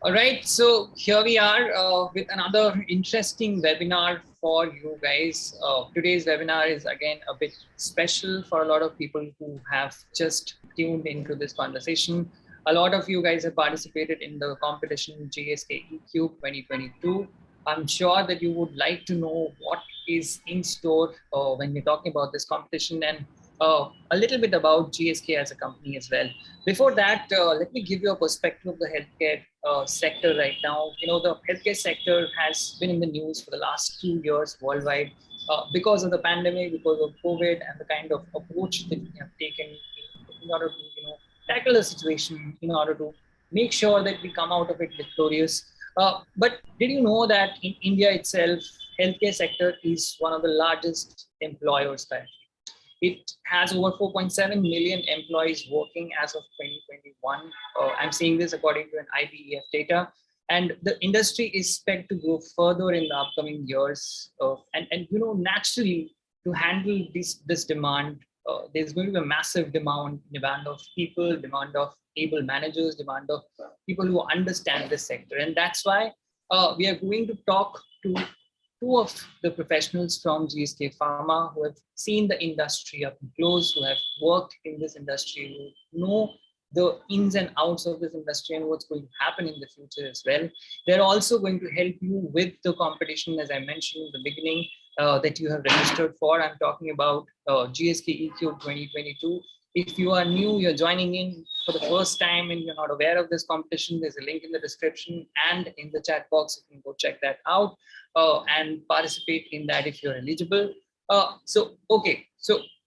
All right, so here we are with another interesting webinar for you guys. Today's webinar is again a bit special for a lot of people who have just tuned into this conversation. A lot of you guys have participated in the competition GSK ECube 2022. I'm sure that you would like to know what is in store when we're talking about this competition and a little bit about GSK as a company as well. Before that, let me give you a perspective of the healthcare sector right now. You know, the healthcare sector has been in the news for the last 2 years worldwide because of the pandemic, because of COVID, and the kind of approach that we have taken in order to, tackle the situation, in order to make sure that we come out of it victorious. But did you know that in India itself, healthcare sector is one of the largest employers currently? It has over 4.7 million employees working as of 2021. I'm seeing this according to an IBEF data. And the industry is expected to grow further in the upcoming years. And naturally, to handle this demand, there's going to be a massive demand of people, demand of able managers, demand of people who understand this sector. And that's why we are going to talk to two of the professionals from GSK Pharma who have seen the industry up close, who have worked in this industry, who know the ins and outs of this industry and what's going to happen in the future as well. They're also going to help you with the competition, as I mentioned in the beginning, that you have registered for. I'm talking about GSK ECube 2022. If you are new, you're joining in for the first time and you're not aware of this competition, there's a link in the description and in the chat box. You can go check that out and participate in that if you're eligible. So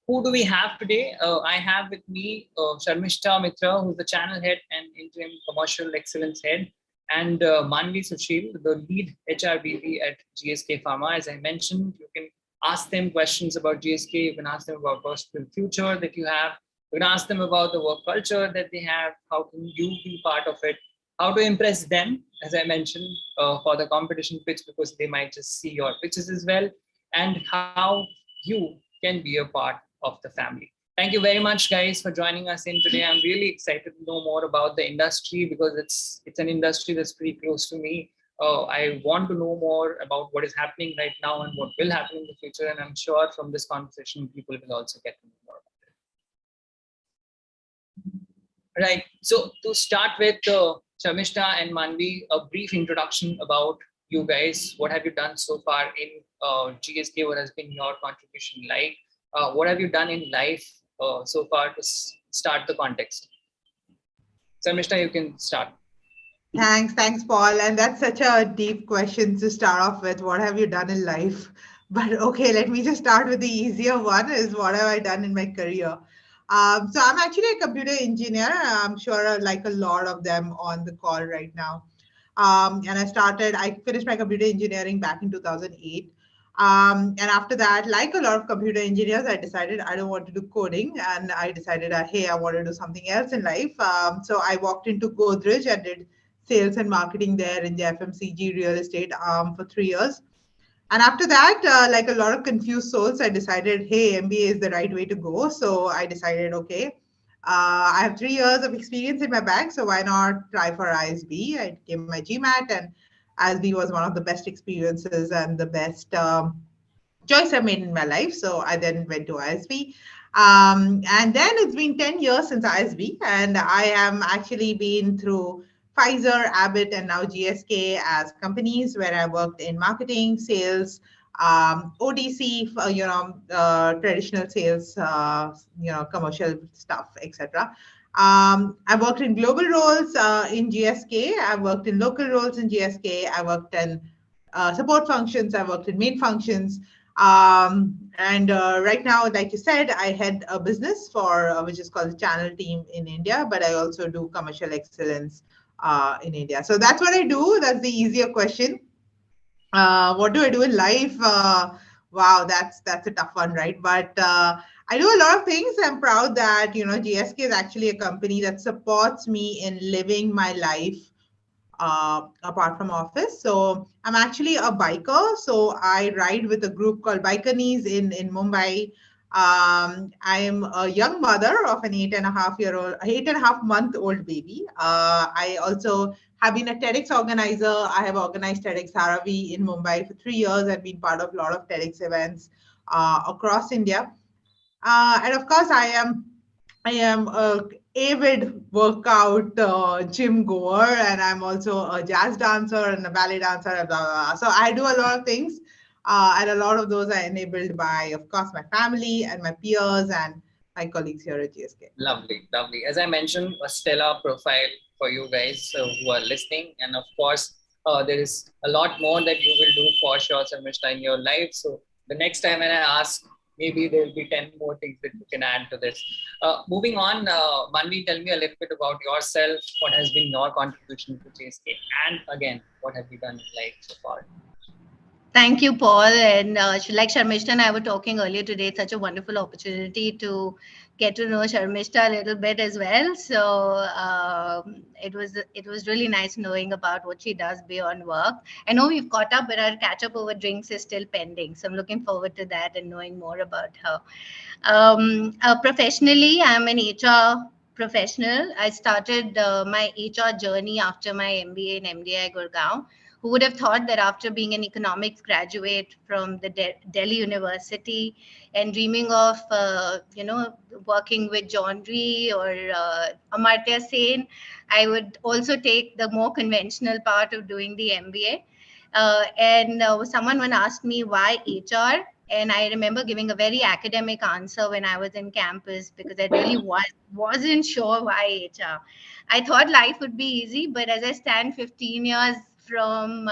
who do we have today? I have with me Sharmistha Mitra, who's the channel head and interim commercial excellence head, and Manvi Sushil, the lead HRBP at GSK Pharma. As I mentioned, you can ask them questions about GSK. You can ask them about possible future that you have. You can ask them about the work culture that they have. How can you be part of it? How to impress them, as I mentioned, for the competition pitch, because they might just see your pitches as well, and how you can be a part of the family. Thank you very much, guys, for joining us in today. I'm really excited to know more about the industry because it's an industry that's pretty close to me. I want to know more about what is happening right now and what will happen in the future. And I'm sure from this conversation, people will also get to know more about it. Right. So to start with, Sharmistha and Manvi, a brief introduction about you guys. What have you done so far in GSK? What has been your contribution like? What have you done in life so far to start the context? Sharmistha, you can start. Thanks, Paul. And that's such a deep question to start off with. What have you done in life? But okay, let me just start with the easier one is what have I done in my career? So I'm actually a computer engineer. I'm sure like a lot of them on the call right now. And I finished my computer engineering back in 2008. And after that, like a lot of computer engineers, I decided I don't want to do coding. And I decided, hey, I want to do something else in life. So I walked into Godrej and did sales and marketing there in the FMCG real estate arm for 3 years. And after that, like a lot of confused souls, I decided, hey, MBA is the right way to go. So I decided, okay, I have 3 years of experience in my bag, so why not try for ISB? I gave my GMAT, and ISB was one of the best experiences and the best choice I made in my life. So I then went to ISB. And then it's been 10 years since ISB, and I am actually been through Pfizer, Abbott, and now GSK as companies where I worked in marketing, sales, ODC, traditional sales, commercial stuff, etc. I worked in global roles in GSK. I worked in local roles in GSK. I worked in support functions. I worked in main functions. And right now, like you said, I head a business for which is called the channel team in India, but I also do commercial excellence in India. So that's what I do. That's the easier question. What do I do in life? Wow, that's a tough one, right? But I do a lot of things. I'm proud that GSK is actually a company that supports me in living my life apart from office. So I'm actually a biker. So I ride with a group called Bikernese in Mumbai. I'm a young mother of an 8.5 month old baby. I also have been a TEDx organizer. I have organized TEDx Haravi in Mumbai for 3 years. I've been part of a lot of TEDx events across India. And of course, I am a avid workout gym goer, and I'm also a jazz dancer and a ballet dancer. And blah, blah, blah. So I do a lot of things, and a lot of those are enabled by, of course, my family and my peers and my colleagues here at GSK. Lovely, lovely. As I mentioned, a stellar profile for you guys who are listening, and of course, there is a lot more that you will do for sure, Sharmistha, in your life. So the next time when I ask, maybe there will be 10 more things that you can add to this. Moving on, Manvi, tell me a little bit about yourself. What has been your contribution to JSK? And again, what have you done in life so far? Thank you, Paul. And like Sharmistha and I were talking earlier today, it's such a wonderful opportunity to get to know Sharmistha a little bit as well. So it was really nice knowing about what she does beyond work. I know we've caught up, but our catch up over drinks is still pending. So I'm looking forward to that and knowing more about her. Professionally, I'm an HR professional. I started my HR journey after my MBA in MDI Gurgaon. Who would have thought that after being an economics graduate from the Delhi University and dreaming of, working with John Ree or Amartya Sen, I would also take the more conventional part of doing the MBA. And someone one asked me why HR, and I remember giving a very academic answer when I was in campus because I really wasn't sure why HR. I thought life would be easy, but as I stand 15 years from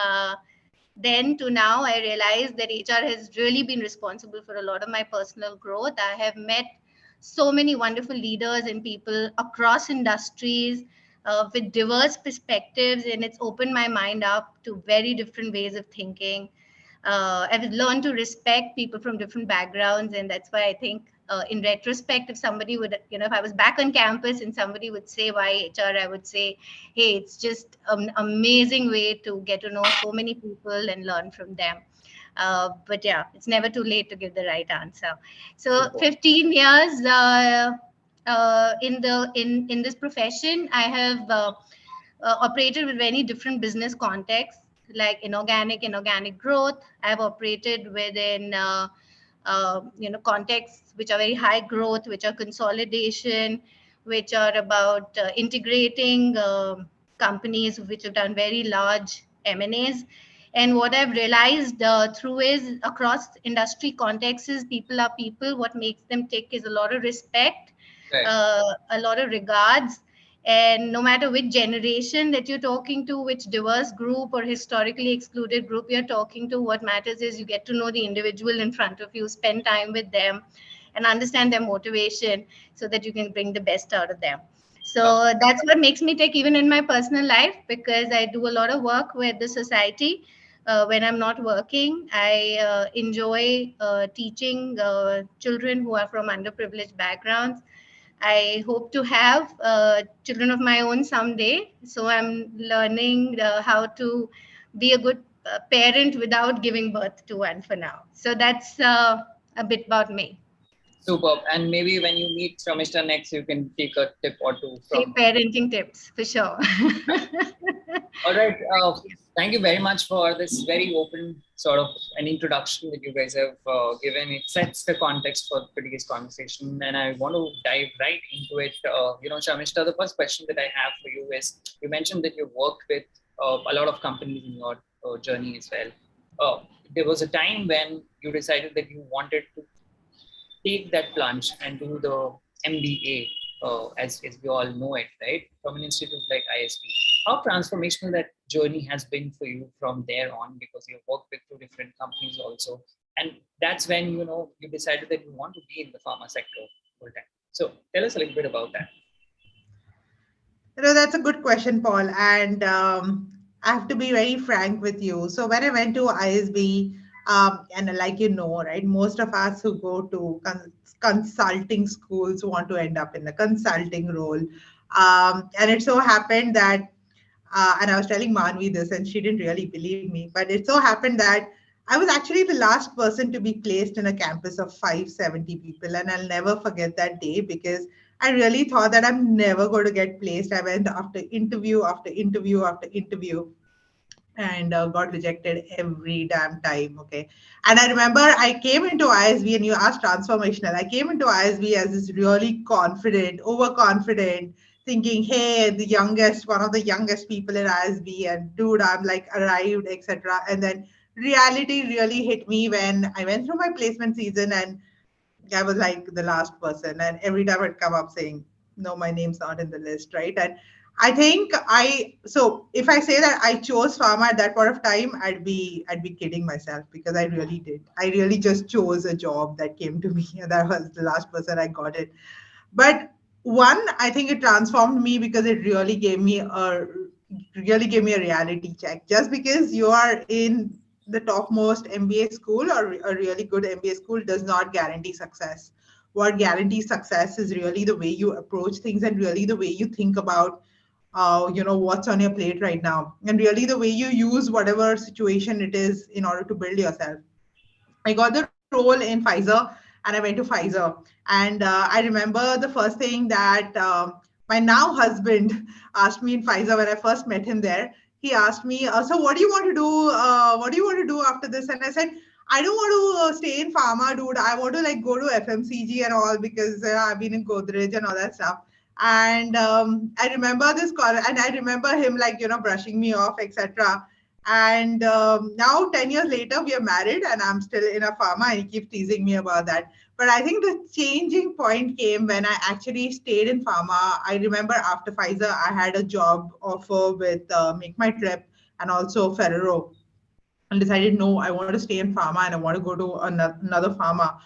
then to now, I realized that HR has really been responsible for a lot of my personal growth. I have met so many wonderful leaders and people across industries with diverse perspectives, and it's opened my mind up to very different ways of thinking. I've learned to respect people from different backgrounds, and that's why I think, in retrospect, if somebody would, if I was back on campus and somebody would say why HR, I would say, hey, it's just an amazing way to get to know so many people and learn from them. But yeah, it's never too late to give the right answer. So 15 years in this profession, I have operated with many different business contexts like inorganic growth. I've operated within contexts which are very high growth, which are consolidation, which are about integrating companies which have done very large M&As. And what I've realized through is across industry contexts is people are people. What makes them tick is a lot of respect, Right. a lot of regards. And no matter which generation that you're talking to, which diverse group or historically excluded group you're talking to, what matters is you get to know the individual in front of you, spend time with them, and understand their motivation so that you can bring the best out of them. So that's what makes me tick even in my personal life, because I do a lot of work with the society. When I'm not working, I enjoy teaching children who are from underprivileged backgrounds. I hope to have children of my own someday. So I'm learning how to be a good parent without giving birth to one for now. So that's a bit about me. Superb. And maybe when you meet Sharmistha next, you can take a tip or two from parenting tips for sure. All right. Thank you very much for this very open sort of an introduction that you guys have given. It sets the context for today's conversation, and I want to dive right into it. Sharmistha, the first question that I have for you is: you mentioned that you worked with a lot of companies in your journey as well. There was a time when you decided that you wanted to take that plunge and do the MBA, as we all know it, right, from an institute like ISB. How transformational that journey has been for you from there on, because you've worked with two different companies also. And that's when, you decided that you want to be in the pharma sector full time. So tell us a little bit about that. That's a good question, Paul. And I have to be very frank with you. So when I went to ISB, and like right, most of us who go to consulting schools want to end up in the consulting role. And it so happened that, and I was telling Manvi this, and she didn't really believe me, but it so happened that I was actually the last person to be placed in a campus of 570 people. And I'll never forget that day because I really thought that I'm never going to get placed. I went after interview after interview after interview and got rejected every damn time. Okay. And I remember I came into ISB and you asked transformational. I came into ISB as this really confident, overconfident, thinking, hey, the youngest, one of the youngest people in ISB, and dude, I'm like arrived, etc. And then reality really hit me when I went through my placement season and I was like the last person. And every time I'd come up saying, no, my name's not in the list, right? And I think so if I say that I chose pharma at that point of time, I'd be kidding myself because I really did. I really just chose a job that came to me and that was the last person I got it. But one, I think it transformed me because it really gave me a reality check. Just because you are in the topmost MBA school or a really good MBA school does not guarantee success. What guarantees success is really the way you approach things and really the way you think about what's on your plate right now and really the way you use whatever situation it is in order to build yourself. I got the role in Pfizer and I went to Pfizer. And I remember the first thing that my now husband asked me in Pfizer when I first met him there. He asked me, so what do you want to do? What do you want to do after this? And I said, I don't want to stay in pharma, dude. I want to like go to FMCG and all because I've been in Godrej and all that stuff. And I remember this call and I remember him like, brushing me off, etc. And now 10 years later, we are married and I'm still in a pharma and he keeps teasing me about that. But I think the changing point came when I actually stayed in pharma. I remember after Pfizer, I had a job offer with Make My Trip and also Ferrero and decided, no, I want to stay in pharma and I want to go to another pharma.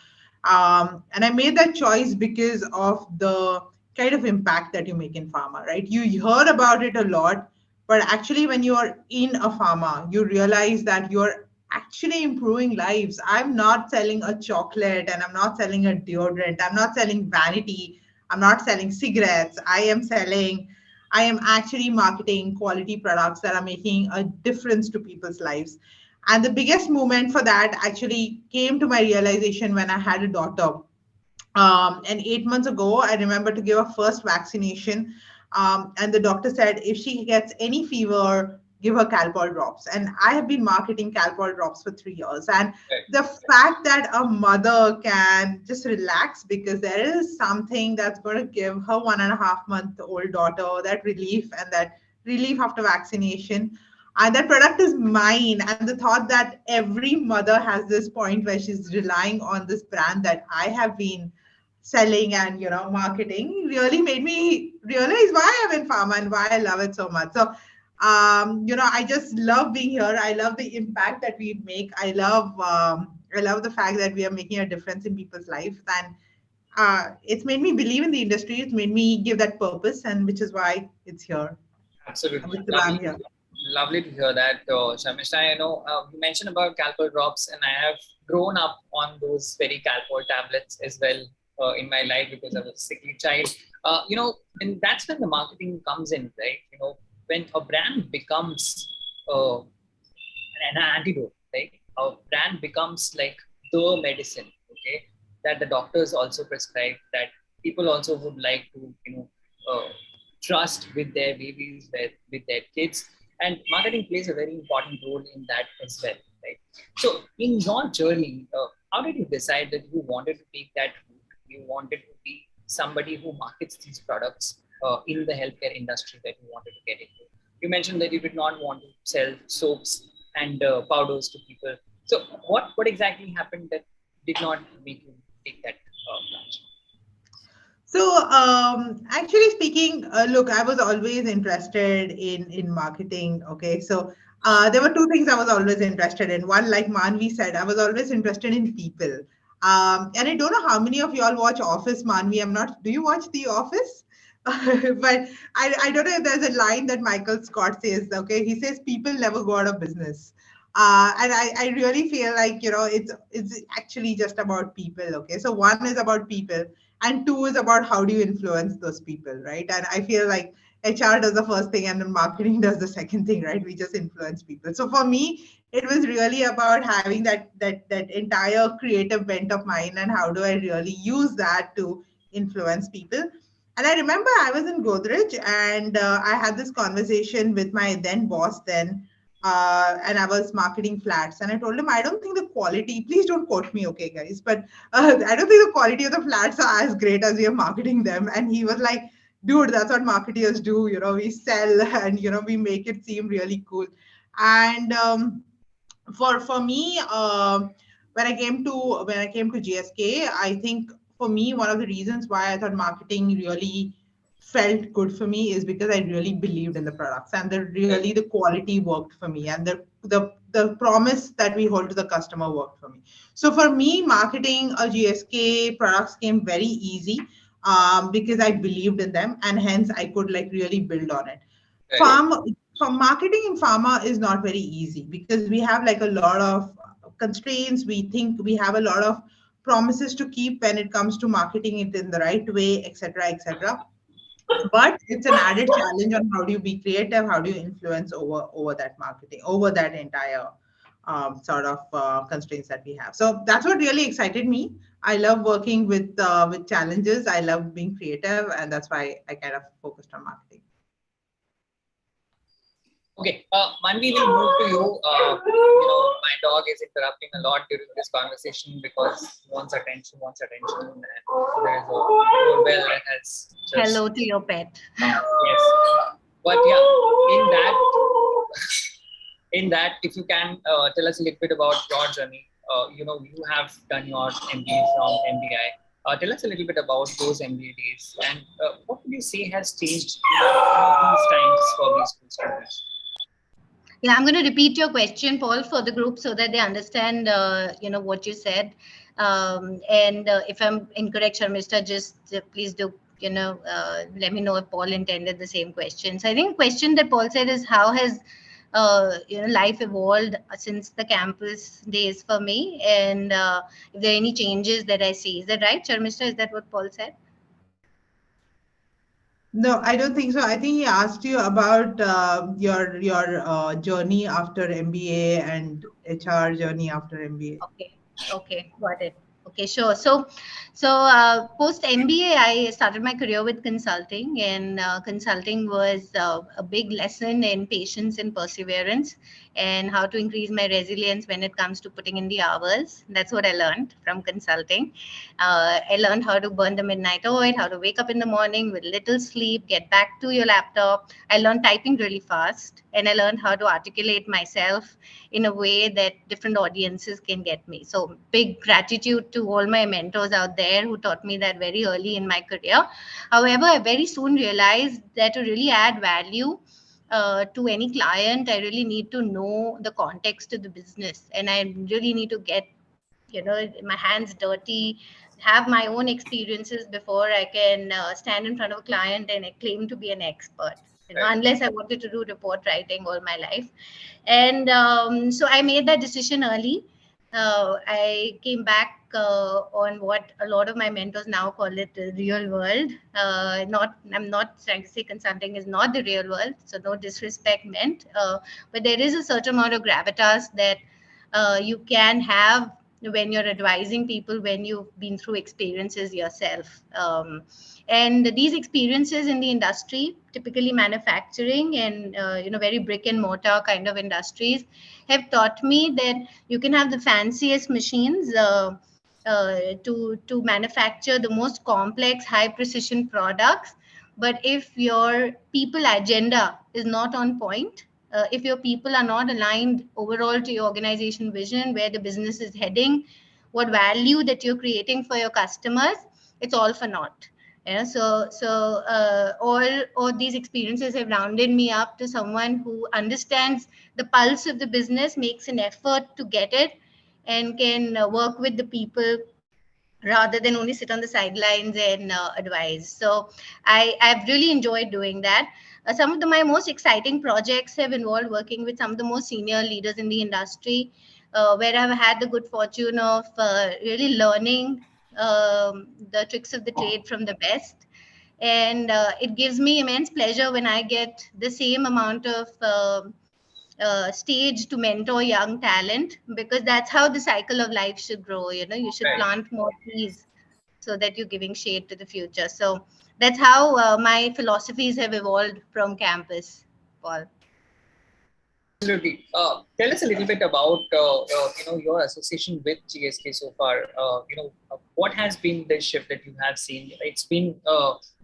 And I made that choice because of the kind of impact that you make in pharma, right? You heard about it a lot, but actually, when you are in a pharma, you realize that you're actually improving lives. I'm not selling a chocolate and I'm not selling a deodorant. I'm not selling vanity. I'm not selling cigarettes. I am actually marketing quality products that are making a difference to people's lives. And the biggest moment for that actually came to my realization when I had a daughter. And 8 months ago, I remember to give her first vaccination. And the doctor said, if she gets any fever, give her Calpol drops. And I have been marketing Calpol drops for 3 years. And the fact that a mother can just relax because there is something that's going to give her 1.5-month-old daughter that relief after vaccination. That product is mine. And the thought that every mother has this point where she's relying on this brand that I have been selling and marketing really made me realize why I'm in pharma and why I love it so much. So I just love being here. I love the impact that we make. I love the fact that we are making a difference in people's lives, and it's made me believe in the industry. It's made me give that purpose, and which is why it's here. Absolutely. Which is why I'm here. Lovely to hear that, Sharmistha. I know you mentioned about Calpol drops, and I have grown up on those very Calpol tablets as well in my life because I was a sickly child. And that's when the marketing comes in, right? When a brand becomes an antidote, right? A brand becomes like the medicine, okay, that the doctors also prescribe, that people also would like to, trust with their babies, with their kids. And marketing plays a very important role in that as well, right? So in your journey, how did you decide that you wanted to take that route? You wanted to be somebody who markets these products in the healthcare industry that you wanted to get into. You mentioned that you did not want to sell soaps and powders to people. So what exactly happened that did not make you take that plunge? So, actually speaking, look, I was always interested in marketing. Okay, so there were two things I was always interested in. One, like Manvi said, I was always interested in people. And I don't know how many of y'all watch Office, Manvi. I'm not. Do you watch The Office? But I don't know if there's a line that Michael Scott says. Okay, he says people never go out of business. And I really feel like it's actually just about people. Okay, so one is about people and two is about how do you influence those people, right? And I feel like HR does the first thing and then marketing does the second thing, right? We just influence people. So for me, it was really about having that entire creative bent of mine, and how do I really use that to influence people. And I remember I was in Godrej, and I had this conversation with my then boss then, and I was marketing flats. And I told him, I don't think the quality, please don't quote me, okay, guys, but I don't think the quality of the flats are as great as we are marketing them. And he was like, dude, that's what marketers do. We sell and, we make it seem really cool. And for me, when I came to GSK, I think for me, one of the reasons why I thought marketing really felt good for me is because I really believed in the products, and the quality worked for me, and the promise that we hold to the customer worked for me. So for me, marketing a GSK products came very easy, because I believed in them, and hence I could like really build on it. Farm from marketing in pharma is not very easy, because we have like a lot of constraints. We think we have a lot of promises to keep when it comes to marketing it in the right way, etc., etc. But it's an added challenge on how do you be creative, how do you influence over that marketing, over that entire sort of constraints that we have. So that's what really excited me. I love working with challenges. I love being creative, and that's why I kind of focused on marketing. Okay, Manvi, will move to you. My dog is interrupting a lot during this conversation because he wants attention, and there's a doorbell that has just... Hello to your pet. Yes, but yeah, in that, if you can tell us a little bit about your journey. You have done your MBA from MDI. Tell us a little bit about those MBA days, and what would you say has changed these times for these two students? Yeah, I'm going to repeat your question, Paul, for the group so that they understand, what you said. And if I'm incorrect, Sharmistha, just please do, let me know if Paul intended the same question. So I think the question that Paul said is how has, life evolved since the campus days for me, and if there are any changes that I see. Is that right, Sharmistha? Is that what Paul said? No, I don't think so. I think he asked you about your journey after MBA and HR journey after MBA. Okay, got it. Okay, sure. So post MBA, I started my career with consulting, and consulting was a big lesson in patience and perseverance, and how to increase my resilience when it comes to putting in the hours. That's what I learned from consulting. I learned how to burn the midnight oil, how to wake up in the morning with little sleep, get back to your laptop. I learned typing really fast, and I learned how to articulate myself in a way that different audiences can get me. So big gratitude to all my mentors out there who taught me that very early in my career. However, I very soon realized that to really add value to any client, I really need to know the context of the business, and I really need to get my hands dirty, have my own experiences before I can stand in front of a client and I claim to be an expert. Unless I wanted to do report writing all my life. And so I made that decision early. I came back on what a lot of my mentors now call it the real world. I'm not trying to say consulting is not the real world, so no disrespect meant. But there is a certain amount of gravitas that you can have when you're advising people, when you've been through experiences yourself. And these experiences in the industry, typically manufacturing and very brick and mortar kind of industries, have taught me that you can have the fanciest machines to manufacture the most complex, high precision products. But if your people agenda is not on point, if your people are not aligned overall to your organization vision, where the business is heading, what value that you're creating for your customers, it's all for naught. All these experiences have rounded me up to someone who understands the pulse of the business, makes an effort to get it, and can work with the people rather than only sit on the sidelines and advise. So I've really enjoyed doing that. Some of my most exciting projects have involved working with some of the most senior leaders in the industry, where I've had the good fortune of really learning the tricks of the trade from the best. And it gives me immense pleasure when I get the same amount of stage to mentor young talent, because that's how the cycle of life should grow. You should Right. plant more trees so that you're giving shade to the future. So that's how my philosophies have evolved from campus, Paul. Absolutely. Tell us a little bit about your association with GSK so far. What has been the shift that you have seen? It's been,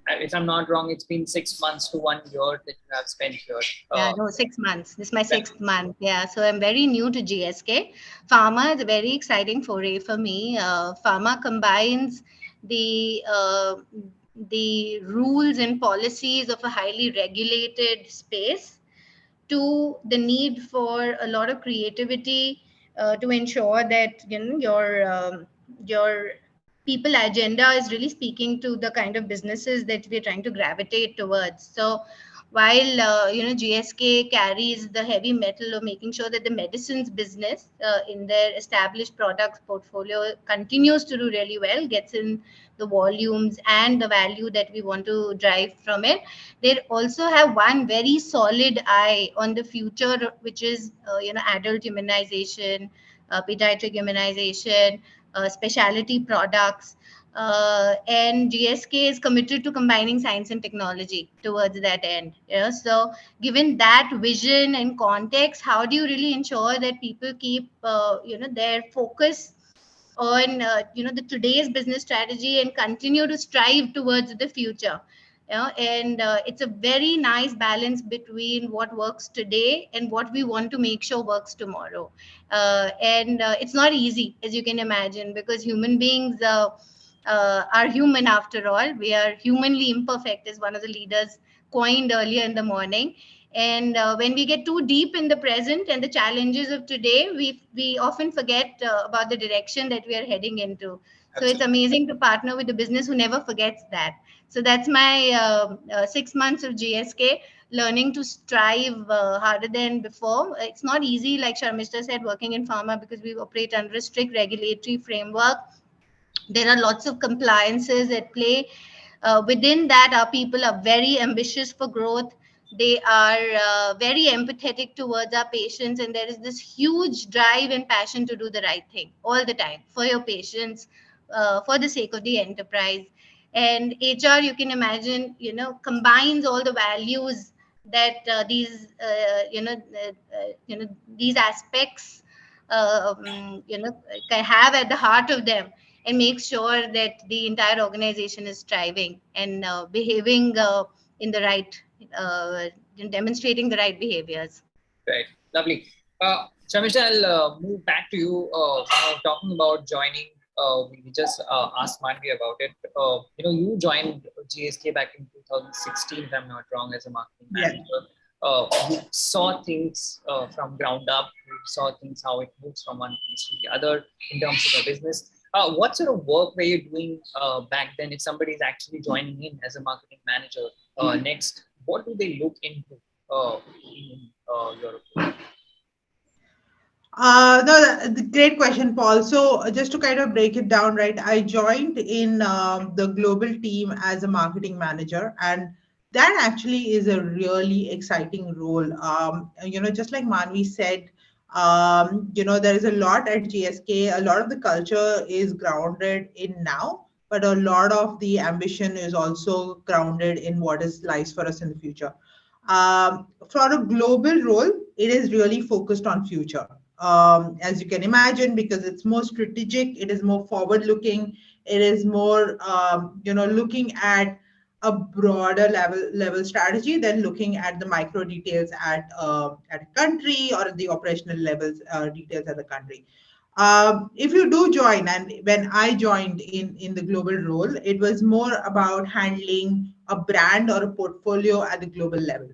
if I'm not wrong, it's been 6 months to 1 year that you have spent here. Yeah, no, 6 months. This is my Right. 6th month. Yeah, so I'm very new to GSK. Pharma is a very exciting foray for me. Pharma combines the uh, the rules and policies of a highly regulated space to the need for a lot of creativity to ensure that your people agenda is really speaking to the kind of businesses that we're trying to gravitate towards. So while GSK carries the heavy metal of making sure that the medicines business in their established products portfolio continues to do really well, gets in the volumes and the value that we want to drive from it, they also have one very solid eye on the future, which is adult immunization, pediatric immunization, specialty products. And GSK is committed to combining science and technology towards that end. So given that vision and context, how do you really ensure that people keep their focus on the today's business strategy and continue to strive towards the future? And it's a very nice balance between what works today and what we want to make sure works tomorrow. And it's not easy, as you can imagine, because human beings are human after all. We are humanly imperfect, as one of the leaders coined earlier in the morning. And when we get too deep in the present and the challenges of today, we often forget about the direction that we are heading into. So it's Absolutely. amazing to partner with a business who never forgets that. So that's my 6 months of GSK, learning to strive harder than before. It's not easy, like Sharmistha said, working in pharma, because we operate under a strict regulatory framework. There are lots of compliances at play. Within that, our people are very ambitious for growth. They are very empathetic towards our patients, and there is this huge drive and passion to do the right thing all the time for your patients, for the sake of the enterprise. And HR, you can imagine, combines all the values that these aspects can have at the heart of them, and make sure that the entire organization is striving and behaving in the right, demonstrating the right behaviors. Right. Lovely. Sharmistha, I'll move back to you. Talking about joining, we just asked Manvi about it. You joined GSK back in 2016, if I'm not wrong, as a marketing Yes. manager. You saw things from ground up. You saw things how it moves from one piece to the other in terms of the business. What sort of work were you doing back then? If somebody is actually joining in as a marketing manager next, what do they look into in your opinion? No, great question, Paul. So just to kind of break it down, right? I joined in the global team as a marketing manager, and that actually is a really exciting role. Just like Manvi said, there is a lot at GSK. A lot of the culture is grounded in now, but a lot of the ambition is also grounded in what is lies for us in the future. For a global role, it is really focused on future, as you can imagine, because it's more strategic, it is more forward looking, it is more looking at a broader level strategy than looking at the micro details at a country, or the operational levels details at the country. If you do join, and when I joined in the global role, it was more about handling a brand or a portfolio at the global level.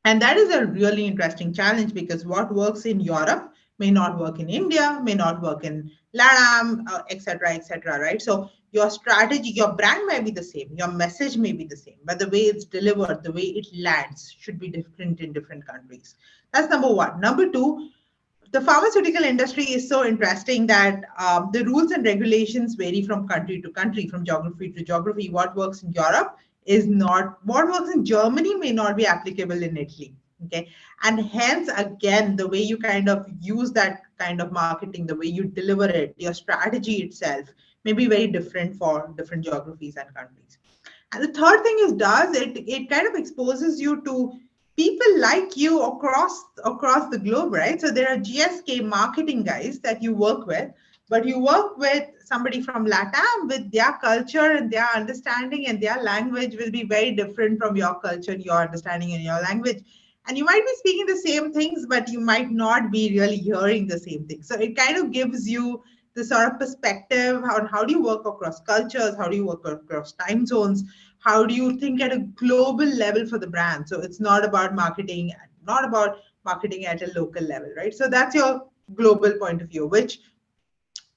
And that is a really interesting challenge, because what works in Europe may not work in India, may not work in LATAM, et cetera, right? So your strategy, your brand may be the same, your message may be the same, but the way it's delivered, the way it lands should be different in different countries. That's number one. Number two, the pharmaceutical industry is so interesting that the rules and regulations vary from country to country, from geography to geography. What works in Europe is not, what works in Germany may not be applicable in Italy. Okay. And hence, again, the way you kind of use that kind of marketing, the way you deliver it, your strategy itself may be very different for different geographies and countries. And the third thing it kind of exposes you to people like you across the globe, right? So there are GSK marketing guys that you work with, but you work with somebody from LATAM with their culture and their understanding, and their language will be very different from your culture and your understanding and your language. And you might be speaking the same things, but you might not be really hearing the same things. So it kind of gives you the sort of perspective on how do you work across cultures, how do you work across time zones, how do you think at a global level for the brand. So it's not about marketing at a local level, right? So that's your global point of view, which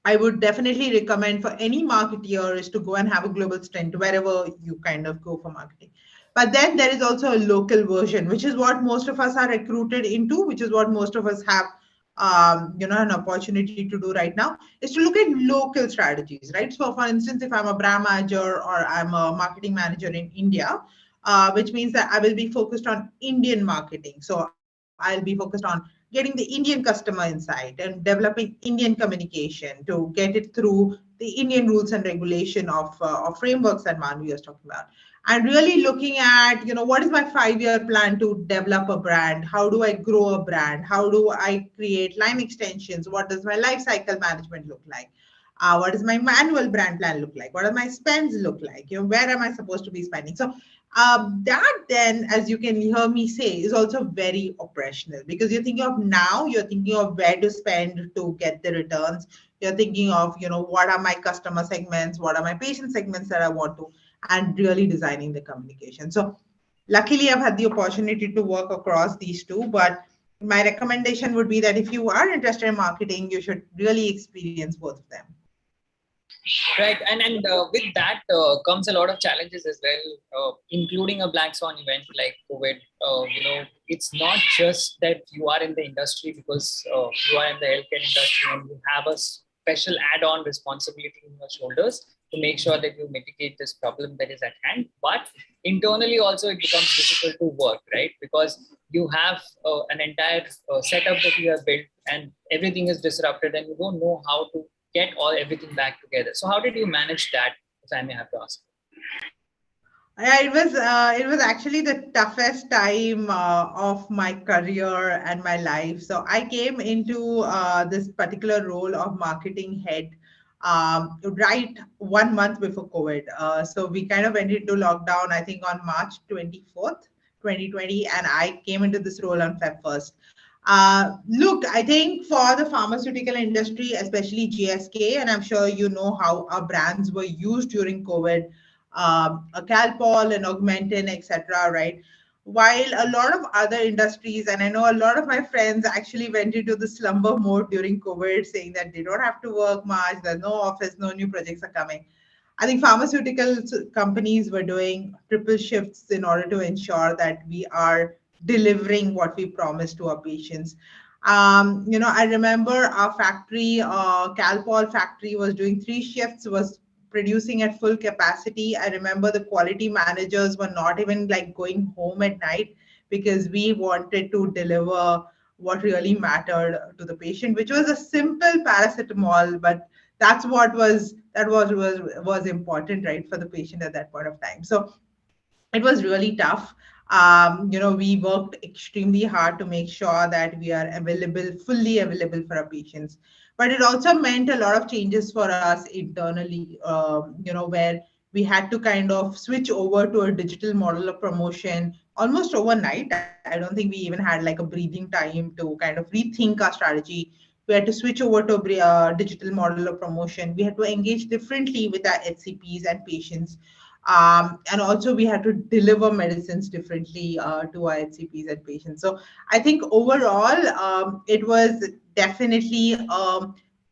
I would definitely recommend for any marketeer is to go and have a global stint wherever you kind of go for marketing. But then there is also a local version, which is what most of us are recruited into, which is what most of us have, an opportunity to do right now, is to look at local strategies, right? So, for instance, if I'm a brand manager or I'm a marketing manager in India, which means that I will be focused on Indian marketing. So I'll be focused on getting the Indian customer insight and developing Indian communication to get it through the Indian rules and regulation of frameworks that Manvi was talking about. And really looking at, what is my 5-year plan to develop a brand? How do I grow a brand? How do I create line extensions? What does my life cycle management look like? What does my manual brand plan look like? What do my spends look like? Where am I supposed to be spending? So that then, as you can hear me say, is also very operational, because you're thinking of now, you're thinking of where to spend to get the returns. You're thinking of, what are my customer segments? What are my patient segments that I want to, and really designing the communication. So luckily, I've had the opportunity to work across these two, but my recommendation would be that if you are interested in marketing, you should really experience both of them. Right, and with that comes a lot of challenges as well, including a black swan event like COVID. It's not just that you are in the industry because you are in the healthcare industry and you have a special add-on responsibility in your shoulders to make sure that you mitigate this problem that is at hand. But internally also it becomes difficult to work, right? Because you have an entire setup that you have built and everything is disrupted and you don't know how to get everything back together. So how did you manage that, if I may have to ask? Yeah, it was actually the toughest time of my career and my life. So I came into this particular role of marketing head right 1 month before COVID. So we kind of went into lockdown, I think on March 24th, 2020, and I came into this role on Feb 1st. Look, I think for the pharmaceutical industry, especially GSK, and I'm sure you know how our brands were used during COVID, a Calpol and Augmentin, etc., right? While a lot of other industries, and I know a lot of my friends actually went into the slumber mode during COVID, saying that they don't have to work much, there's no office, no new projects are coming. I think pharmaceutical companies were doing triple shifts in order to ensure that we are delivering what we promised to our patients. I remember our factory, Calpol factory, was doing 3 shifts, was producing at full capacity. I remember the quality managers were not even like going home at night because we wanted to deliver what really mattered to the patient, which was a simple paracetamol, but that's what was important, right, for the patient at that point of time. So it was really tough. We worked extremely hard to make sure that we are fully available for our patients. But it also meant a lot of changes for us internally, where we had to kind of switch over to a digital model of promotion almost overnight. I don't think we even had like a breathing time to kind of rethink our strategy. We had to switch over to a digital model of promotion. We had to engage differently with our HCPs and patients, and also we had to deliver medicines differently to our HCPs and patients. So I think overall, it was definitely,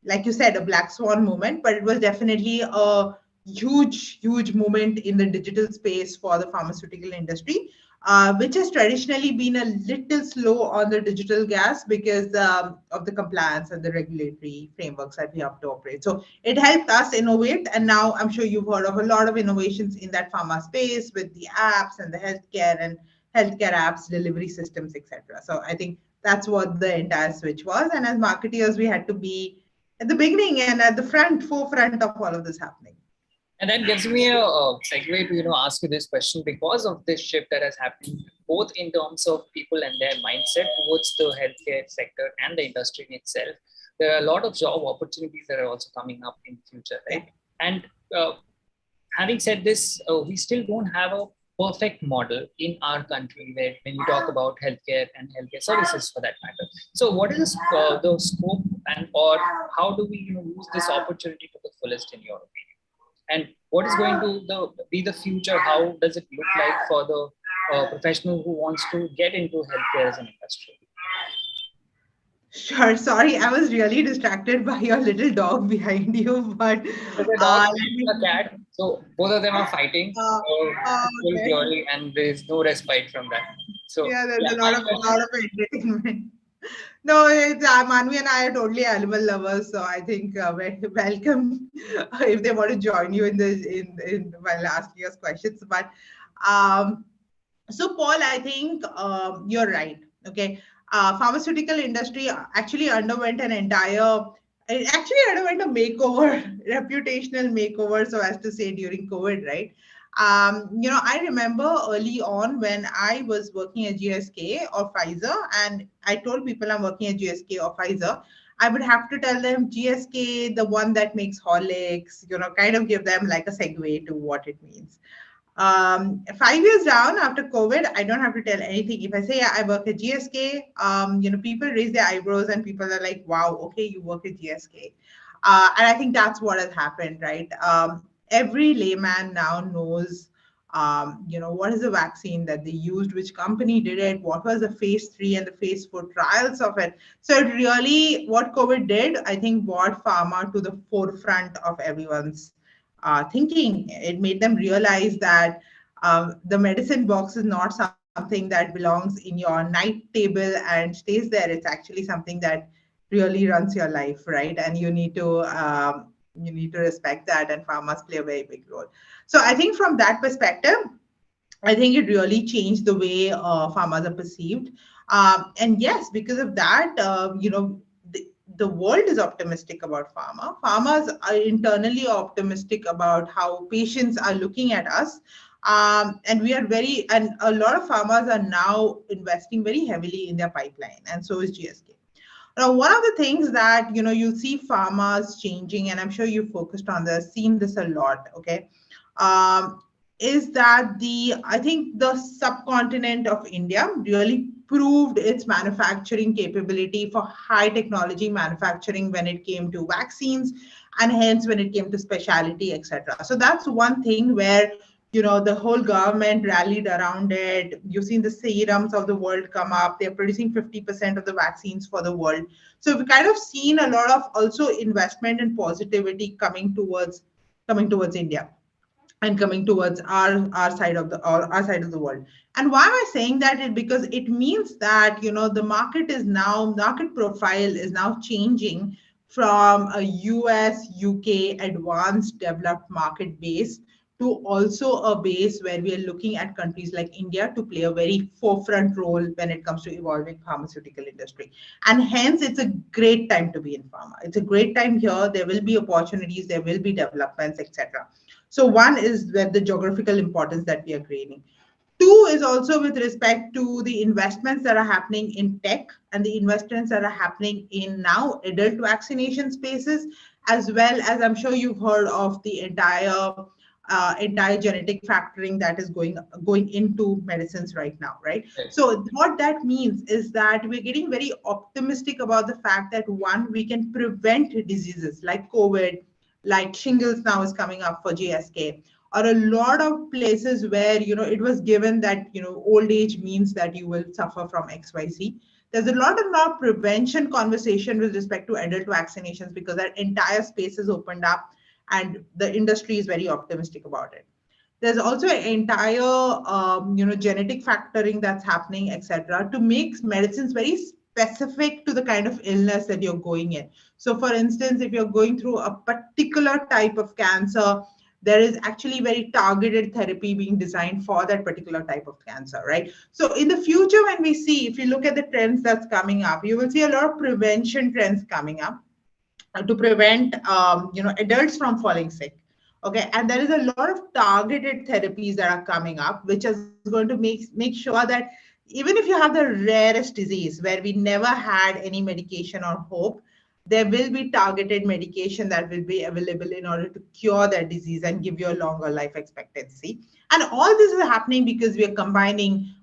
like you said, a black swan moment, but it was definitely a huge moment in the digital space for the pharmaceutical industry. which has traditionally been a little slow on the digital gas because of the compliance and the regulatory frameworks that we have to operate. So it helped us innovate. And now I'm sure you've heard of a lot of innovations in that pharma space with the apps and the healthcare apps, delivery systems, etc. So I think that's what the entire switch was. And as marketeers, we had to be at the beginning and at the forefront of all of this happening. And that gives me a segue to ask you this question, because of this shift that has happened both in terms of people and their mindset towards the healthcare sector and the industry in itself. There are a lot of job opportunities that are also coming up in the future, right? And having said this, we still don't have a perfect model in our country where when you talk about healthcare and healthcare services for that matter. So what is the scope and or how do we use this opportunity to the fullest in your opinion? And what is going to be the future? How does it look like for the professional who wants to get into healthcare as an industry? Sure. Sorry, I was really distracted by your little dog behind you. But there's a dog and a cat, so both of them are fighting full glory, and there is no respite from that. So yeah, there's a lot of entertainment. No, it's Manvi and I are totally animal lovers, so I think welcome if they want to join you in while asking us questions. But so Paul, I think you're right. Okay, pharmaceutical industry actually underwent a makeover, reputational makeover, so as to say, during COVID, right? I remember early on when I was working at GSK or Pfizer, and I told people I'm working at GSK or Pfizer, I would have to tell them GSK, the one that makes Horlicks, kind of give them like a segue to what it means. 5 years down after COVID, I don't have to tell anything. If I say I work at GSK, people raise their eyebrows and people are like, wow, okay, you work at GSK. And I think that's what has happened, right? Every layman now knows, what is the vaccine that they used, which company did it, what was the phase 3 and the phase 4 trials of it. So it really, what COVID did, I think, brought pharma to the forefront of everyone's thinking. It made them realize that the medicine box is not something that belongs in your night table and stays there. It's actually something that really runs your life, right? And you need to respect that, and farmers play a very big role. So I think from that perspective, I think it really changed the way farmers are perceived. And yes, because of that, the world is optimistic about pharma. Farmers are internally optimistic about how patients are looking at us. And a lot of farmers are now investing very heavily in their pipeline, and so is GSK. Now, one of the things that, you see farmers changing, and I'm sure you focused on this, seen this a lot, okay, is that I think the subcontinent of India really proved its manufacturing capability for high technology manufacturing when it came to vaccines, and hence when it came to specialty, etc. So that's one thing where the whole government rallied around it. You've seen the serums of the world come up. They're producing 50% of the vaccines for the world. So we've kind of seen a lot of also investment and positivity coming towards India and coming towards our side of the world. And why am I saying that? Is because it means that the market profile is now changing from a US, UK advanced developed market base to also a base where we are looking at countries like India to play a very forefront role when it comes to evolving pharmaceutical industry. And hence, it's a great time to be in pharma. It's a great time here. There will be opportunities, there will be developments, etc. So one is that the geographical importance that we are creating. Two is also with respect to the investments that are happening in tech and the investments that are happening in now adult vaccination spaces, as well as I'm sure you've heard of the entire genetic factoring that is going into medicines right now, right? So what that means is that we're getting very optimistic about the fact that one, we can prevent diseases like COVID, like shingles now is coming up for GSK, or a lot of places where it was given that old age means that you will suffer from XYZ. There's a lot of prevention conversation with respect to adult vaccinations because that entire space is opened up and the industry is very optimistic about it. There's also an entire, genetic factoring that's happening, etc., to make medicines very specific to the kind of illness that you're going in. So, for instance, if you're going through a particular type of cancer, there is actually very targeted therapy being designed for that particular type of cancer, right? So, in the future, when we see, if you look at the trends that's coming up, you will see a lot of prevention trends coming up to prevent adults from falling sick. Okay, and there is a lot of targeted therapies that are coming up, which is going to make sure that even if you have the rarest disease where we never had any medication or hope, there will be targeted medication that will be available in order to cure that disease and give you a longer life expectancy. And all this is happening because we are combining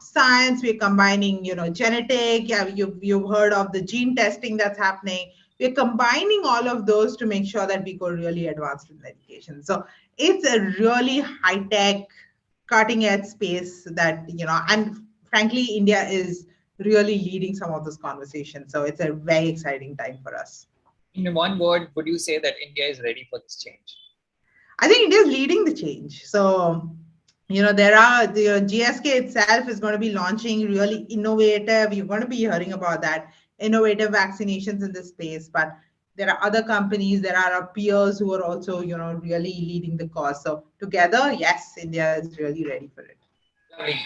science, we're combining, genetic. Yeah, you've heard of the gene testing that's happening. We're combining all of those to make sure that we go really advanced in medication. So it's a really high tech, cutting edge space that, and frankly, India is really leading some of those conversations. So it's a very exciting time for us. In one word, would you say that India is ready for this change? I think India is leading the change. So, there are the GSK itself is going to be launching really innovative. You're going to be hearing about that innovative vaccinations in this space. But there are other companies, there are our peers who are also, really leading the cause. So together, yes, India is really ready for it.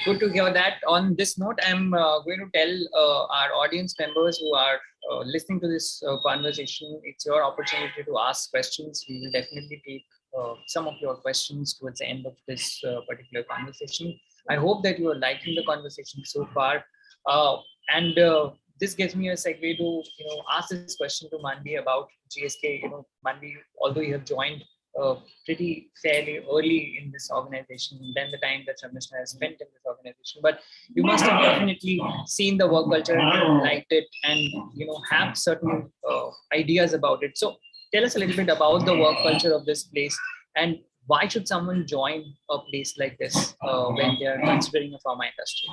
Good to hear that. On this note, I'm going to tell our audience members who are listening to this conversation, it's your opportunity to ask questions. We will definitely take some of your questions towards the end of this particular conversation. I hope that you are liking the conversation so far. And this gives me a segue to ask this question to Manvi about GSK. Manvi, although you have joined pretty fairly early in this organization than the time that Sharmistha has spent in this organization, but you must have definitely seen the work culture, liked it, and have certain ideas about it. So tell us a little bit about the work culture of this place, and why should someone join a place like this when they are considering a pharma industry?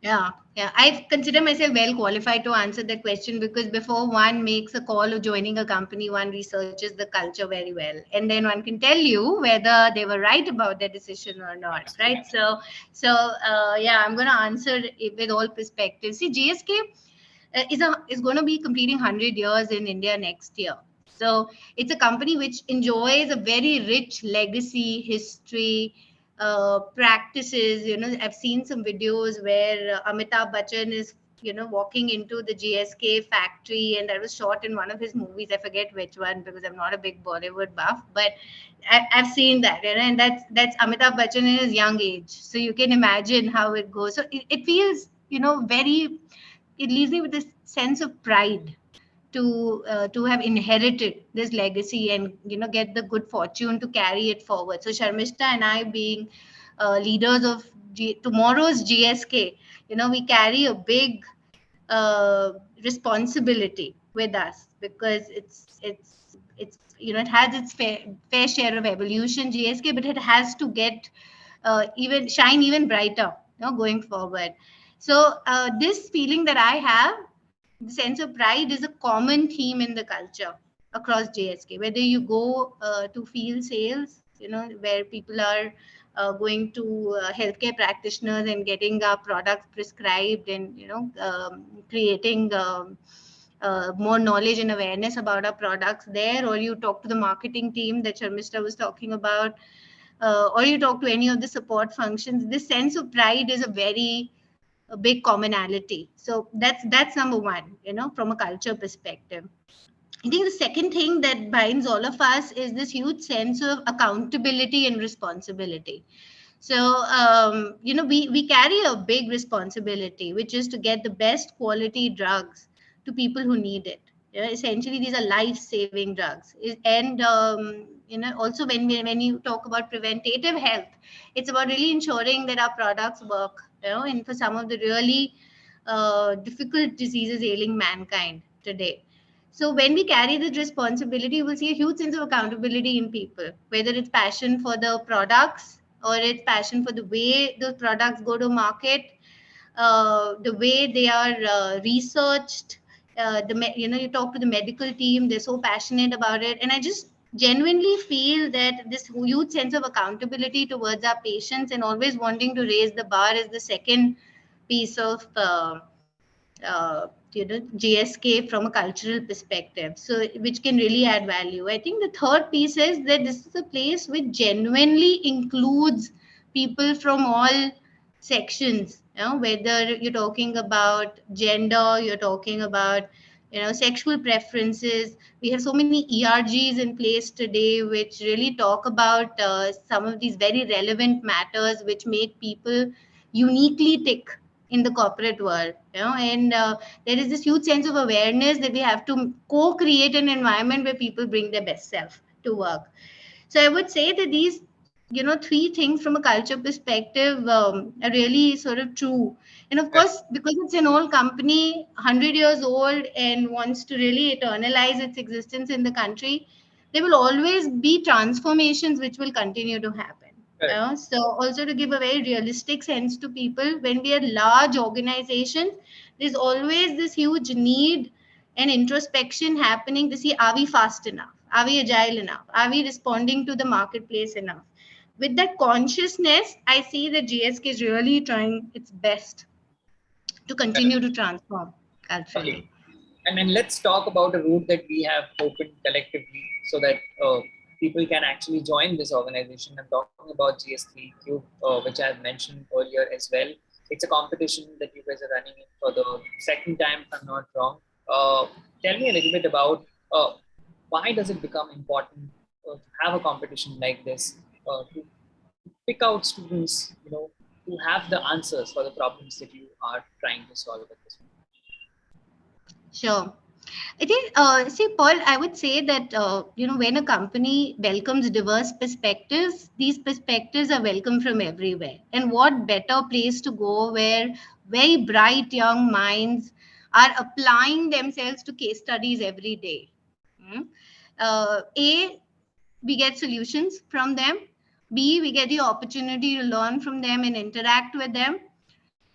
Yeah. I consider myself well qualified to answer that question, because before one makes a call of joining a company, one researches the culture very well, and then one can tell you whether they were right about their decision or not, right? So I'm going to answer it with all perspectives. See, GSK is going to be completing 100 years in India next year. So it's a company which enjoys a very rich legacy, history, practices. I've seen some videos where Amitabh Bachchan is walking into the GSK factory, and that was shot in one of his movies. I forget which one, because I'm not a big Bollywood buff, but I've seen that, and that's Amitabh Bachchan in his young age. So you can imagine how it goes. So it feels very, it leaves me with this sense of pride to have inherited this legacy and get the good fortune to carry it forward. So Sharmistha and I, being leaders of tomorrow's GSK, we carry a big responsibility with us, because it's it has its fair share of evolution, GSK, but it has to get even shine even brighter going forward. So this feeling that I have, the sense of pride, is a common theme in the culture across GSK. Whether you go to field sales, where people are going to healthcare practitioners and getting our products prescribed, and creating more knowledge and awareness about our products there, or you talk to the marketing team that Sharmistha was talking about, or you talk to any of the support functions, this sense of pride is a big commonality. So that's number one, from a culture perspective. I think the second thing that binds all of us is this huge sense of accountability and responsibility. So we carry a big responsibility, which is to get the best quality drugs to people who need it. Essentially, these are life-saving drugs. And also when you talk about preventative health, it's about really ensuring that our products work. And for some of the really difficult diseases ailing mankind today. So when we carry this responsibility, we'll see a huge sense of accountability in people, whether it's passion for the products, or it's passion for the way those products go to market, the way they are researched. You talk to the medical team; they're so passionate about it, and I just genuinely feel that this huge sense of accountability towards our patients and always wanting to raise the bar is the second piece of GSK from a cultural perspective, so which can really add value. I think the third piece is that this is a place which genuinely includes people from all sections, whether you're talking about gender, you're talking about sexual preferences. We have so many ERGs in place today which really talk about some of these very relevant matters which make people uniquely tick in the corporate world, and there is this huge sense of awareness that we have to co-create an environment where people bring their best self to work. So I would say that these three things from a culture perspective are really sort of true. And of course, because it's an old company, 100 years old, and wants to really eternalize its existence in the country, there will always be transformations which will continue to happen. So also to give a very realistic sense to people, when we are large organizations, there's always this huge need and introspection happening to see, are we fast enough? Are we agile enough? Are we responding to the marketplace enough? With that consciousness, I see that GSK is really trying its best to continue to transform culturally. Okay. And then let's talk about a route that we have opened collectively so that people can actually join this organization. I'm talking about GSK ECube, which I have mentioned earlier as well. It's a competition that you guys are running in for the second time, if I'm not wrong. Tell me a little bit about why does it become important to have a competition like this, to pick out students, who have the answers for the problems that you are trying to solve at this point. Sure. I think, see, Paul, I would say that, when a company welcomes diverse perspectives, these perspectives are welcome from everywhere. And what better place to go where very bright young minds are applying themselves to case studies every day. We get solutions from them. B, we get the opportunity to learn from them and interact with them.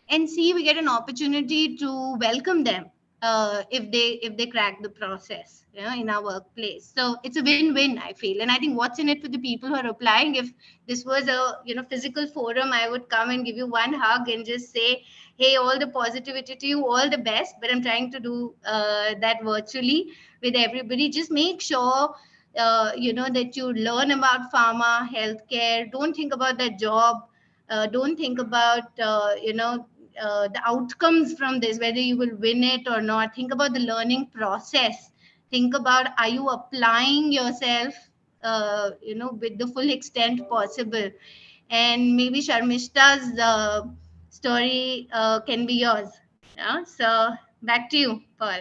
And C, we get an opportunity to welcome them if they crack the process, in our workplace. So it's a win-win, I feel. And I think what's in it for the people who are applying. If this was a physical forum, I would come and give you one hug and just say, hey, all the positivity to you, all the best. But I'm trying to do that virtually with everybody. Just make sure that you learn about pharma, healthcare. Don't think about that job. Don't think about the outcomes from this, whether you will win it or not. Think about the learning process. Think about, are you applying yourself with the full extent possible? And maybe Sharmishta's story can be yours. So back to you, Paul.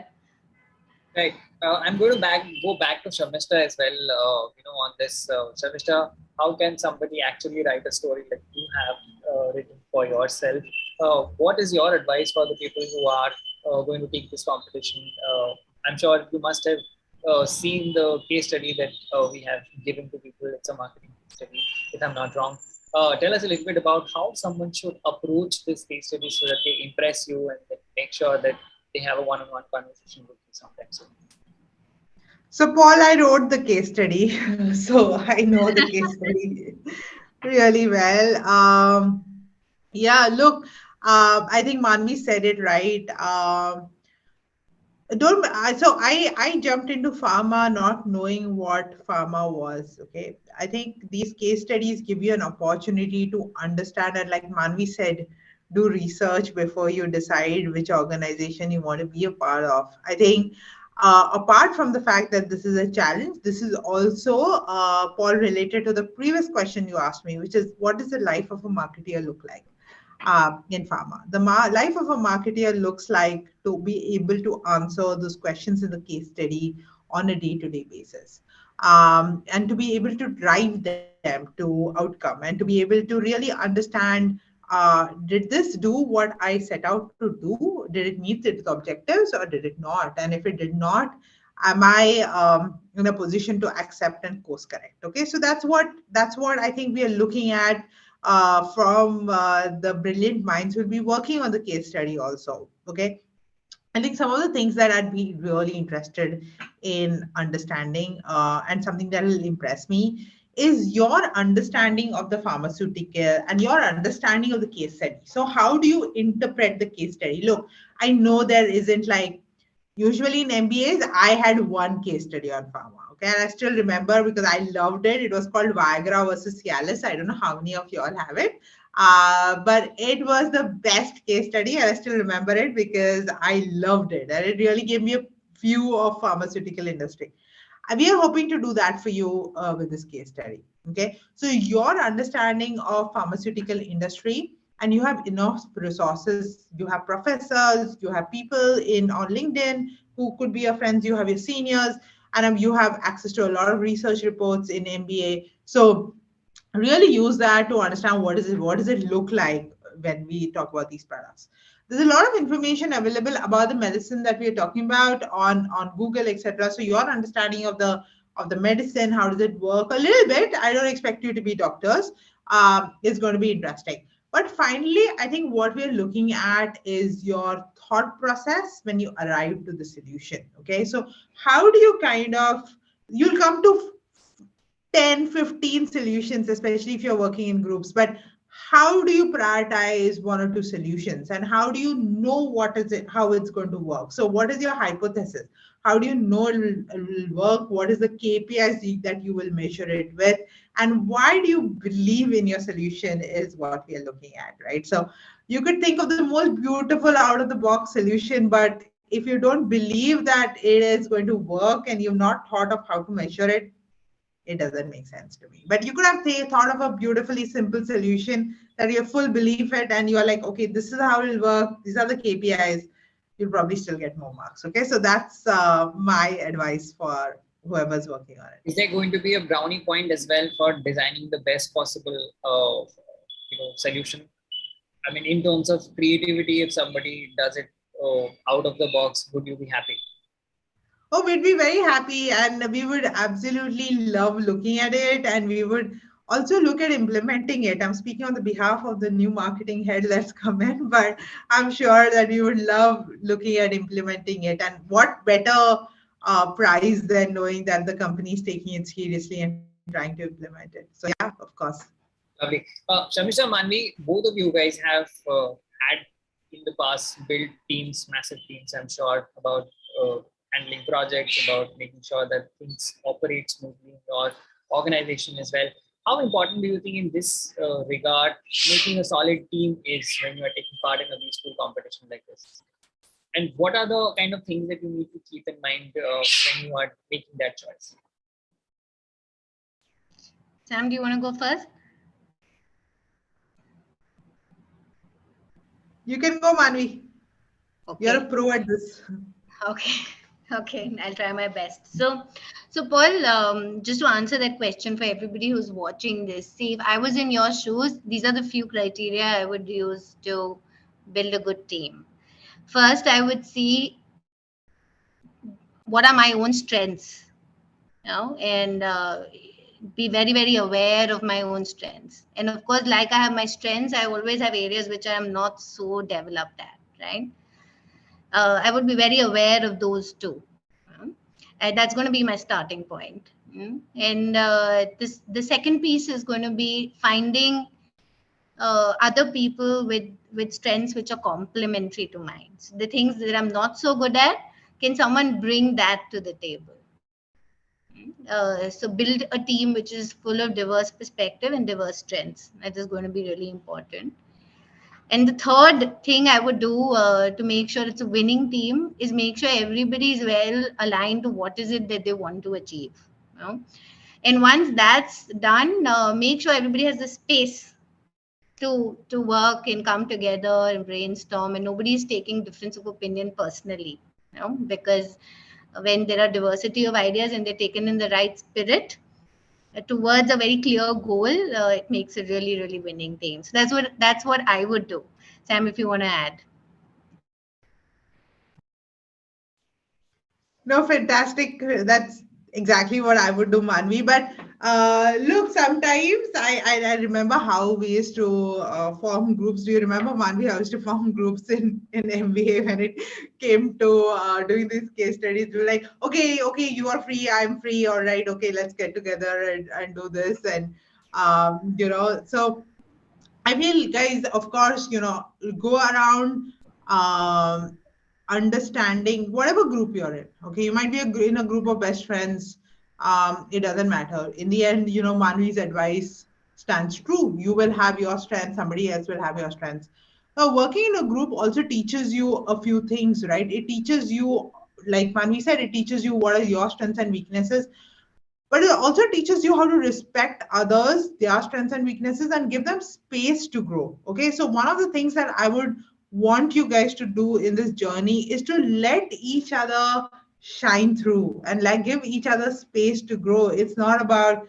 Right. I'm going to go back to Sharmistha as well. On this, Sharmistha, how can somebody actually write a story like you have written for yourself? What is your advice for the people who are going to take this competition? I'm sure you must have seen the case study that we have given to people. It's a marketing study, if I'm not wrong. Tell us a little bit about how someone should approach this case study so that they impress you and make sure that they have a one-on-one conversation with you sometime soon. So, Paul, I wrote the case study, so I know the case study really well. Yeah, look, I think Manvi said it right. I jumped into pharma not knowing what pharma was. Okay, I think these case studies give you an opportunity to understand, and like Manvi said, do research before you decide which organization you want to be a part of. I think apart from the fact that this is a challenge, this is also, Paul, related to the previous question you asked me, which is what does the life of a marketeer look like in pharma? The life of a marketeer looks like to be able to answer those questions in the case study on a day-to-day basis. And to be able to drive them to outcome and to be able to really understand, did this do what I set out to do? Did it meet its objectives or did it not? And if it did not, am I in a position to accept and course correct? Okay, so that's what I think we are looking at from the brilliant minds who will be working on the case study also. Okay, I think some of the things that I'd be really interested in understanding, and something that will impress me, is your understanding of the pharmaceutical and your understanding of the case study. So, how do you interpret the case study? Look, I know there isn't like, usually in MBAs, I had one case study on pharma. Okay, and I still remember because I loved it. It was called Viagra versus Cialis. I don't know how many of you all have it, but it was the best case study, and I still remember it because I loved it, and it really gave me a view of pharmaceutical industry. We are hoping to do that for you with this case study. Okay, so your understanding of pharmaceutical industry, and you have enough resources. You have professors, you have people in on LinkedIn who could be your friends. You have your seniors, and you have access to a lot of research reports in MBA. So really use that to understand what does it look like when we talk about these products. There's a lot of information available about the medicine that we're talking about on Google, etc. So your understanding of the medicine, how does it work, a little bit, I don't expect you to be doctors, is going to be interesting. But finally, I think what we're looking at is your thought process when you arrive to the solution. Okay, so how do you kind of, you'll come to 10, 15 solutions, especially if you're working in groups. But how do you prioritize one or two solutions? And how do you know what is it, how it's going to work? So what is your hypothesis? How do you know it will work? What is the KPIs that you will measure it with? And why do you believe in your solution is what we are looking at, right? So you could think of the most beautiful out of the box solution, but if you don't believe that it is going to work and you've not thought of how to measure it, it doesn't make sense to me. But you could have thought of a beautifully simple solution that you have full belief in, and you're like, okay, this is how it'll work. These are the KPIs. You'll probably still get more marks. Okay, so that's my advice for whoever's working on it. Is there going to be a brownie point as well for designing the best possible, solution? I mean, in terms of creativity, if somebody does it out of the box, would you be happy? Oh, we'd be very happy, and we would absolutely love looking at it, and we would also look at implementing it. I'm speaking on the behalf of the new marketing head that's come in, but I'm sure that we would love looking at implementing it. And what better prize than knowing that the company is taking it seriously and trying to implement it? So yeah, of course. Lovely. Sharmistha, Manvi, both of you guys have had in the past built teams, massive teams, I'm sure, about handling projects, about making sure that things operate smoothly in your organization as well. How important do you think in this regard making a solid team is when you are taking part in a B-school competition like this? And what are the kind of things that you need to keep in mind when you are making that choice? Sam, do you want to go first? You can go, Manvi. Okay. You're a pro at this. Okay. Okay, I'll try my best. So Paul, just to answer that question for everybody who's watching this, see, if I was in your shoes, these are the few criteria I would use to build a good team. First, I would see what are my own strengths, and be very, very aware of my own strengths. And of course, like I have my strengths, I always have areas which I am not so developed at, right? I would be very aware of those two. And that's going to be my starting point. And the second piece is going to be finding other people with strengths which are complementary to mine. So the things that I'm not so good at, can someone bring that to the table? So build a team which is full of diverse perspective and diverse strengths. That is going to be really important. And the third thing I would do to make sure it's a winning team is make sure everybody is well aligned to what is it that they want to achieve. And once that's done, make sure everybody has the space to work and come together and brainstorm, and nobody is taking difference of opinion personally, because when there are diversity of ideas and they're taken in the right spirit towards a very clear goal, it makes a really, really winning team. So that's what I would do. Sam, if you want to add. No, fantastic. That's exactly what I would do, Manvi. But Look, sometimes I remember how we used to form groups. Do you remember, Manvi, how we used to form groups in MBA when it came to doing these case studies? We were like, okay, you are free, I'm free, all right, okay, let's get together and do this. And, so I feel, guys, of course, go around understanding whatever group you're in. Okay, you might be in a group of best friends. It doesn't matter. In the end, Manvi's advice stands true. You will have your strengths. Somebody else will have your strengths. Working in a group also teaches you a few things, right? It teaches you, like Manvi said, it teaches you what are your strengths and weaknesses, but it also teaches you how to respect others, their strengths and weaknesses, and give them space to grow. Okay, so one of the things that I would want you guys to do in this journey is to let each other shine through and like give each other space to grow. It's not about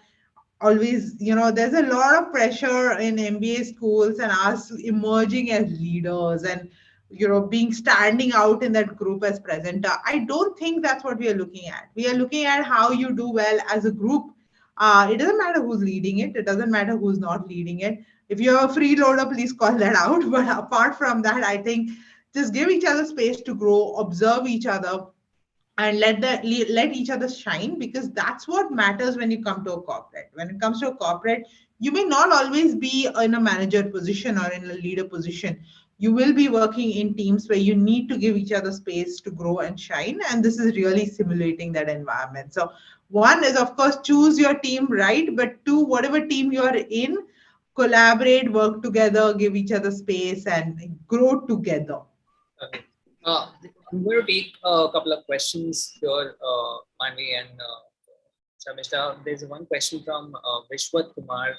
always, there's a lot of pressure in MBA schools and us emerging as leaders and, being standing out in that group as presenter. I don't think that's what we are looking at. We are looking at how you do well as a group. It doesn't matter who's leading it. It doesn't matter who's not leading it. If you're a freeloader, please call that out. But apart from that, I think just give each other space to grow, observe each other, and let each other shine, because that's what matters when you come to a corporate. When it comes to a corporate, you may not always be in a manager position or in a leader position. You will be working in teams where you need to give each other space to grow and shine, and this is really simulating that environment. So one is, of course, choose your team right, but two, whatever team you are in, collaborate, work together, give each other space, and grow together. Okay. I'm going to take a couple of questions here, Manvi and Sharmistha. There's one question from Vishwat Kumar.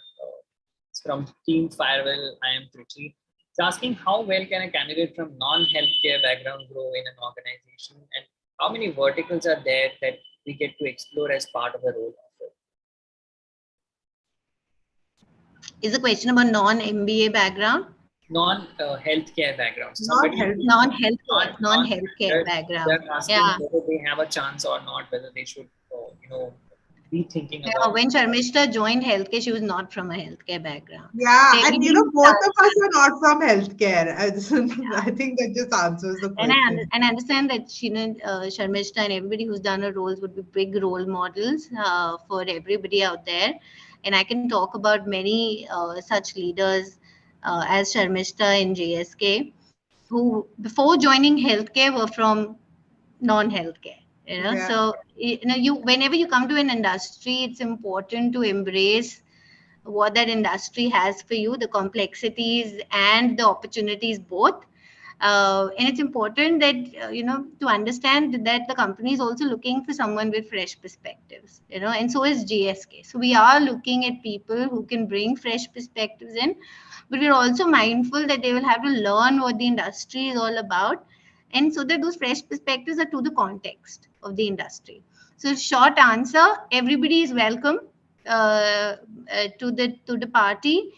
It's from Team Firewell. I am Trichy. It's asking, how well can a candidate from non-healthcare background grow in an organization, and how many verticals are there that we get to explore as part of the role offer? Is the question about non-MBA background? Non-healthcare backgrounds. Non-healthcare background. They're asking whether they have a chance or not, whether they should, be thinking about. When Sharmistha joined healthcare, she was not from a healthcare background. Yeah, and both of us are not from healthcare. I think that just answers the question. And I understand that Sharmistha and everybody who's done her roles would be big role models for everybody out there. And I can talk about many such leaders as Sharmistha in GSK, who before joining healthcare were from non-healthcare. So whenever you come to an industry, it's important to embrace what that industry has for you, the complexities and the opportunities both. And it's important that to understand that the company is also looking for someone with fresh perspectives, and so is GSK. So we are looking at people who can bring fresh perspectives in, but we're also mindful that they will have to learn what the industry is all about, and so that those fresh perspectives are to the context of the industry. So short answer, everybody is welcome to the party.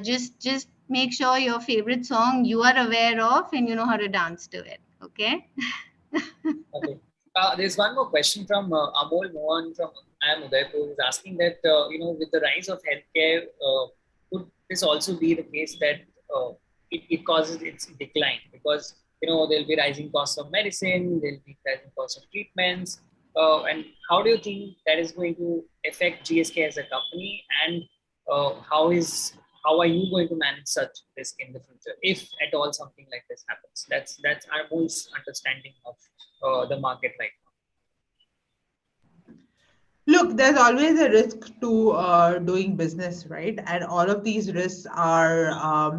Just make sure your favorite song you are aware of and you know how to dance to it. Okay. Okay. There's one more question from Amol Mohan from I am Udaipur, who's asking that with the rise of healthcare, could this also be the case that it causes its decline, because there'll be rising costs of medicine, there'll be rising costs of treatments, and how do you think that is going to affect GSK as a company, and how are you going to manage such risk in the future, if at all something like this happens? That's our most understanding of the market right now. Look, there's always a risk to doing business, right? And all of these risks are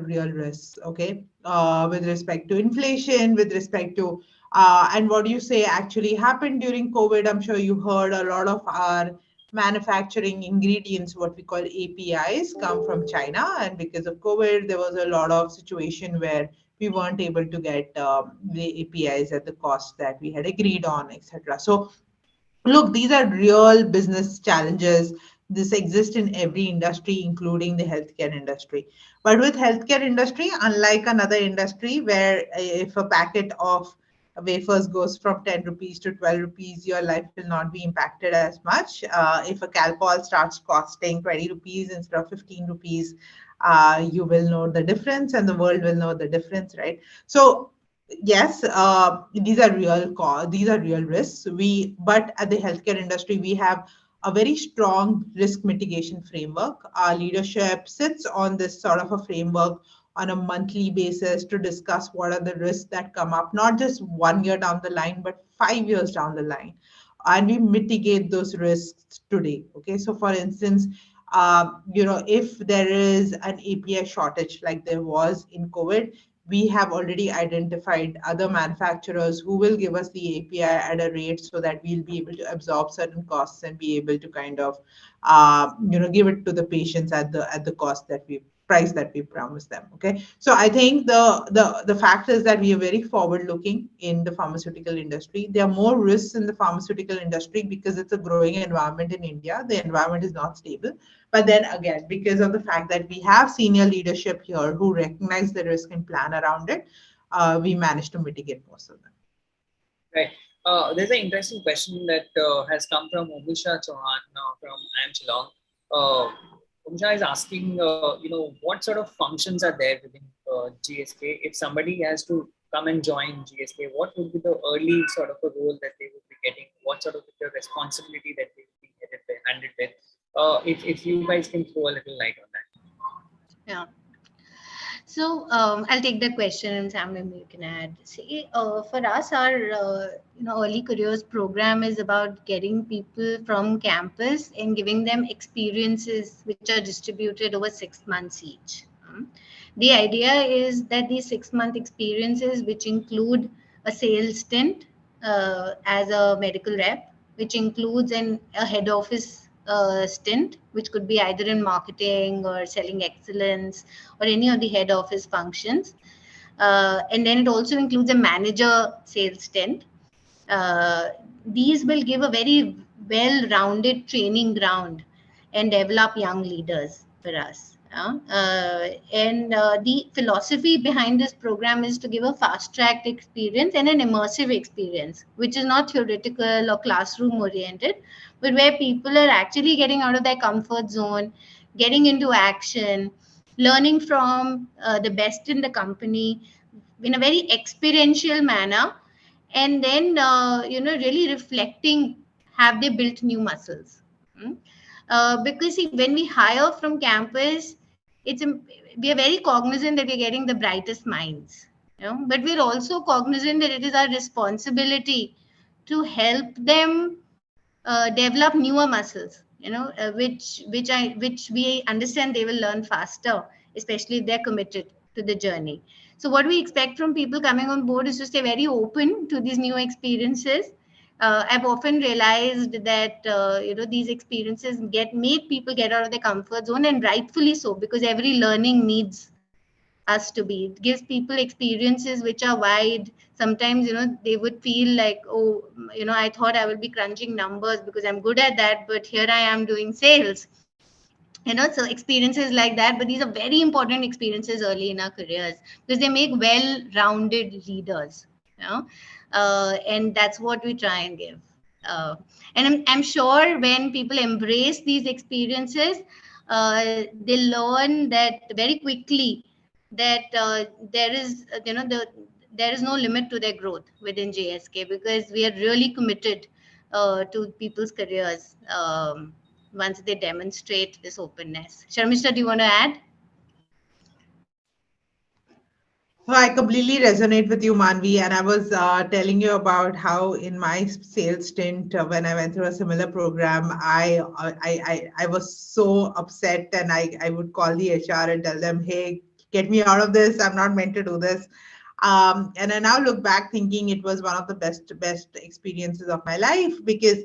real risks, okay? With respect to inflation, with respect to and what you say actually happened during COVID. I'm sure you heard a lot of our manufacturing ingredients, what we call APIs, come from China, and because of COVID, there was a lot of situation where we weren't able to get the APIs at the cost that we had agreed on, etc. So look, these are real business challenges. This exists in every industry, including the healthcare industry. But with healthcare industry, unlike another industry where if a packet of wafers goes from 10 rupees to 12 rupees, your life will not be impacted as much. If a Calpol starts costing 20 rupees instead of 15 rupees, you will know the difference and the world will know the difference, right? So yes, these are these are real risks. But at the healthcare industry, we have a very strong risk mitigation framework. Our leadership sits on this sort of a framework on a monthly basis to discuss what are the risks that come up, not just 1 year down the line, but 5 years down the line. And we mitigate those risks today. Okay, so for instance, if there is an API shortage like there was in COVID, we have already identified other manufacturers who will give us the API at a rate so that we'll be able to absorb certain costs and be able to kind of, give it to the patients at the cost that we price that we promise them. Okay, so I think the fact is that we are very forward looking in the pharmaceutical industry. There are more risks in the pharmaceutical industry because it's a growing environment in India. The environment is not stable, but then again, because of the fact that we have senior leadership here who recognize the risk and plan around it, we managed to mitigate most of them. Right. There's an interesting question that has come from Umisha Chauhan from IIM Shillong. Umisha is asking, what sort of functions are there within GSK? If somebody has to come and join GSK, what would be the early sort of a role that they would be getting? What sort of the responsibility that they would be handed with? If you guys can throw a little light on that. Yeah. So I'll take the question, and Sam, maybe you can add. See, for us, our early careers program is about getting people from campus and giving them experiences which are distributed over 6 months each. The idea is that these 6-month experiences, which include a sales stint as a medical rep, which includes a head office stint, which could be either in marketing or selling excellence or any of the head office functions. And then it also includes a manager sales stint. These will give a very well-rounded training ground and develop young leaders for us. The philosophy behind this program is to give a fast-tracked experience and an immersive experience, which is not theoretical or classroom-oriented, but where people are actually getting out of their comfort zone, getting into action, learning from the best in the company in a very experiential manner, and then really reflecting, have they built new muscles? Because see, when we hire from campus, we are very cognizant that we're getting the brightest minds, but we're also cognizant that it is our responsibility to help them develop newer muscles, which we understand they will learn faster, especially if they're committed to the journey. So what we expect from people coming on board is to stay very open to these new experiences. I've often realized that these experiences make people get out of their comfort zone, and rightfully so, because every learning needs us to be. It gives people experiences which are wide. Sometimes they would feel like, oh, I thought I would be crunching numbers because I'm good at that, but here I am doing sales. So experiences like that, but these are very important experiences early in our careers because they make well-rounded leaders. And that's what we try and give. And I'm sure when people embrace these experiences, they learn that very quickly that there is no limit to their growth within GSK, because we are really committed to people's careers once they demonstrate this openness. Sharmistha, do you want to add? So I completely resonate with you, Manvi, and I was telling you about how in my sales stint, when I went through a similar program, I was so upset, and I would call the HR and tell them, "Hey, get me out of this. I'm not meant to do this." And I now look back thinking it was one of the best experiences of my life, because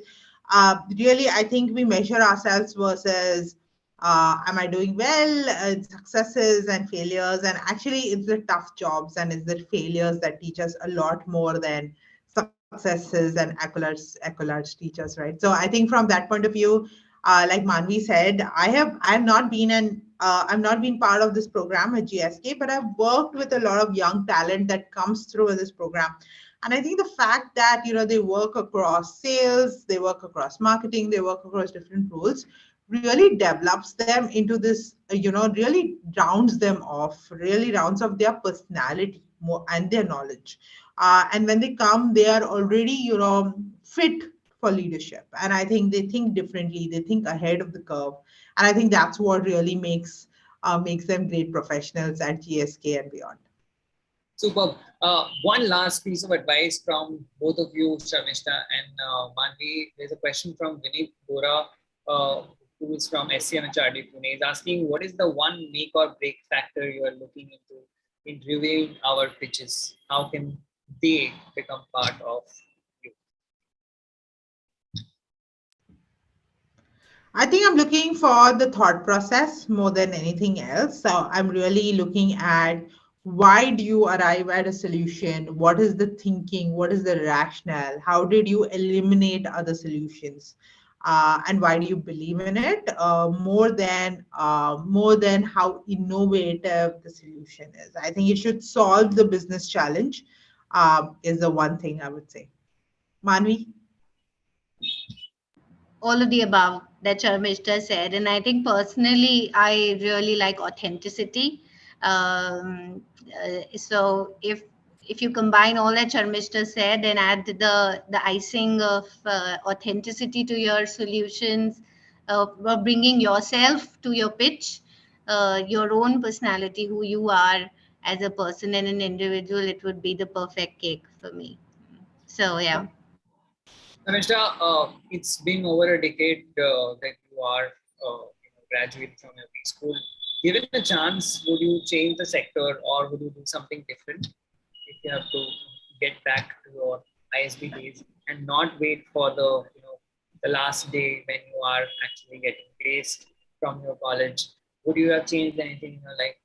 really I think we measure ourselves versus am I doing well, successes and failures, and actually it's the tough jobs and it's the failures that teach us a lot more than successes and accolades teach us, right? So I think from that point of view, like Manvi said, I've not been part of this program at GSK, but I've worked with a lot of young talent that comes through this program. And I think the fact that, they work across sales, they work across marketing, they work across different roles really develops them into this, really rounds off their personality more and their knowledge. And when they come, they are already, fit for leadership. And I think they think differently, they think ahead of the curve. And I think that's what really makes them great professionals at GSK and beyond. Superb. One last piece of advice from both of you, Sharmistha and Manvi. There's a question from Vinit Bora, who is from SCMHRD Pune. He's asking, what is the one make or break factor you are looking into in reviewing our pitches? How can they become part of you? I think I'm looking for the thought process more than anything else. So I'm really looking at why do you arrive at a solution? What is the thinking? What is the rationale? How did you eliminate other solutions? And why do you believe in it? More than how innovative the solution is. I think it should solve the business challenge. Is the one thing I would say. Manvi? All of the above that Sharmishta said. And I think personally, I really like authenticity. So if you combine all that Sharmishta said and add the icing of authenticity to your solutions, bringing yourself to your pitch, your own personality, who you are as a person and an individual, it would be the perfect cake for me. So yeah. Sharmistha, it's been over a decade that you are graduated from every school. Given a chance, would you change the sector or would you do something different if you have to get back to your ISB days and not wait for the last day when you are actually getting placed from your college? Would you have changed anything in your life?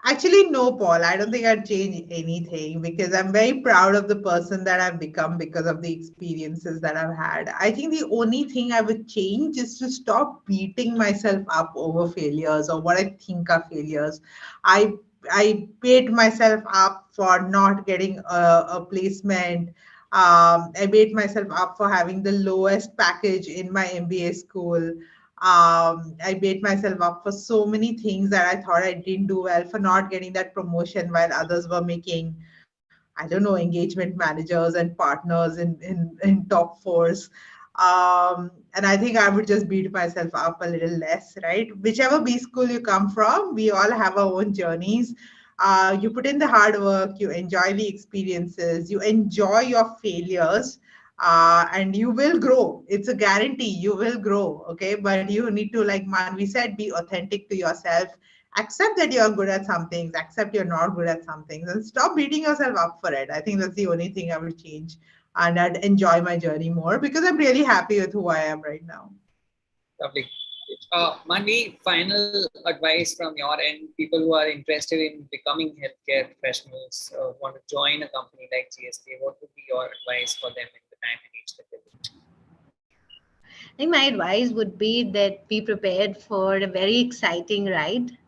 Actually, no, Paul. I don't think I'd change anything because I'm very proud of the person that I've become because of the experiences that I've had. I think the only thing I would change is to stop beating myself up over failures or what I think are failures. I I beat myself up for not getting a placement. I beat myself up for having the lowest package in my MBA school. I beat myself up for so many things that I thought I didn't do well, for not getting that promotion while others were making, I don't know, engagement managers and partners in top fours. And I think I would just beat myself up a little less, right? Whichever B school you come from, we all have our own journeys. You put in the hard work, you enjoy the experiences, you enjoy your failures, and you will grow. It's a guarantee you will grow. Okay. But you need to, like Manvi said, be authentic to yourself. Accept that you're good at some things, accept you're not good at some things, and stop beating yourself up for it. I think that's the only thing I would change. And I'd enjoy my journey more because I'm really happy with who I am right now. Lovely. Manvi, final advice from your end, people who are interested in becoming healthcare professionals, want to join a company like GSK, what would be your advice for them in the time and age that they will? I think my advice would be that be prepared for a very exciting ride.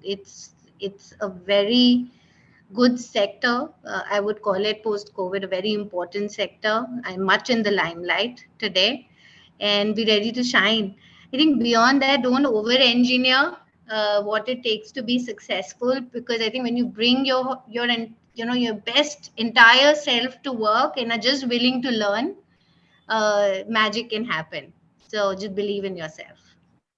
It's a very good sector. I would call it post-COVID a very important sector. I'm much in the limelight today, and be ready to shine. I think beyond that, don't over-engineer what it takes to be successful, because I think when you bring your best entire self to work and are just willing to learn, magic can happen. So just believe in yourself.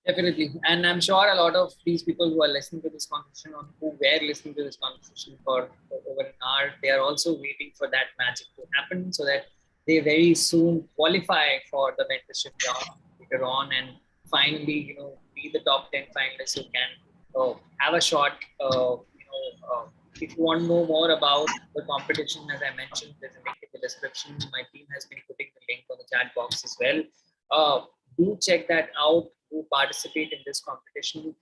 Definitely. And I'm sure a lot of these people who are listening to this conversation or who were listening to this conversation for over an hour, they are also waiting for that magic to happen so that they very soon qualify for the mentorship job later on and finally, be the top 10 finalists who can have a shot. If you want to know more about the competition, as I mentioned, there's a link in the description. My team has been putting the link on the chat box as well. Do check that out, do participate in this competition,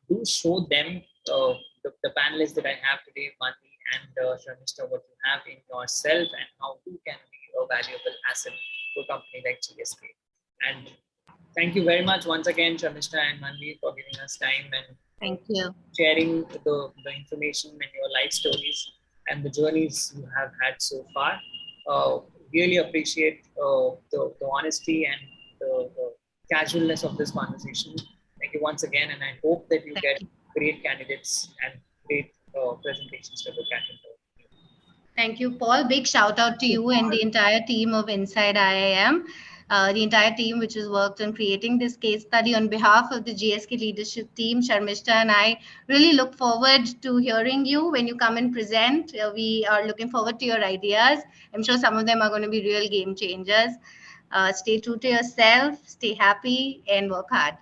do show them the panelists that I have today, Manvi and Sharmistha, what you have in yourself and how you can be a valuable asset to a company like GSK. And thank you very much once again, Sharmistha and Manvi, for giving us time and Thank you. sharing the information and your life stories. and the journeys you have had so far. Really appreciate the honesty and the casualness of this conversation. Thank you once again, and I hope that you get great candidates and great presentations to look at. Thank you, Paul. Big shout out to you and the entire team of Inside IIM, the entire team which has worked on creating this case study. On behalf of the GSK leadership team, Sharmistha and I really look forward to hearing you when you come and present. We are looking forward to your ideas. I'm sure some of them are going to be real game changers. Stay true to yourself, stay happy, and work hard.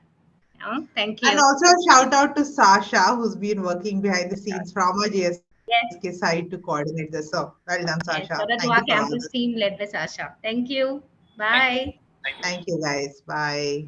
Thank you. And also a shout out to Sasha, who's been working behind the scenes from our GSK side to coordinate this. So well done, Sasha. Yes, Thank you to for our all this. campus team led by Sasha. Thank you. Thank you. Bye. Thank you. Thank you, guys. Bye.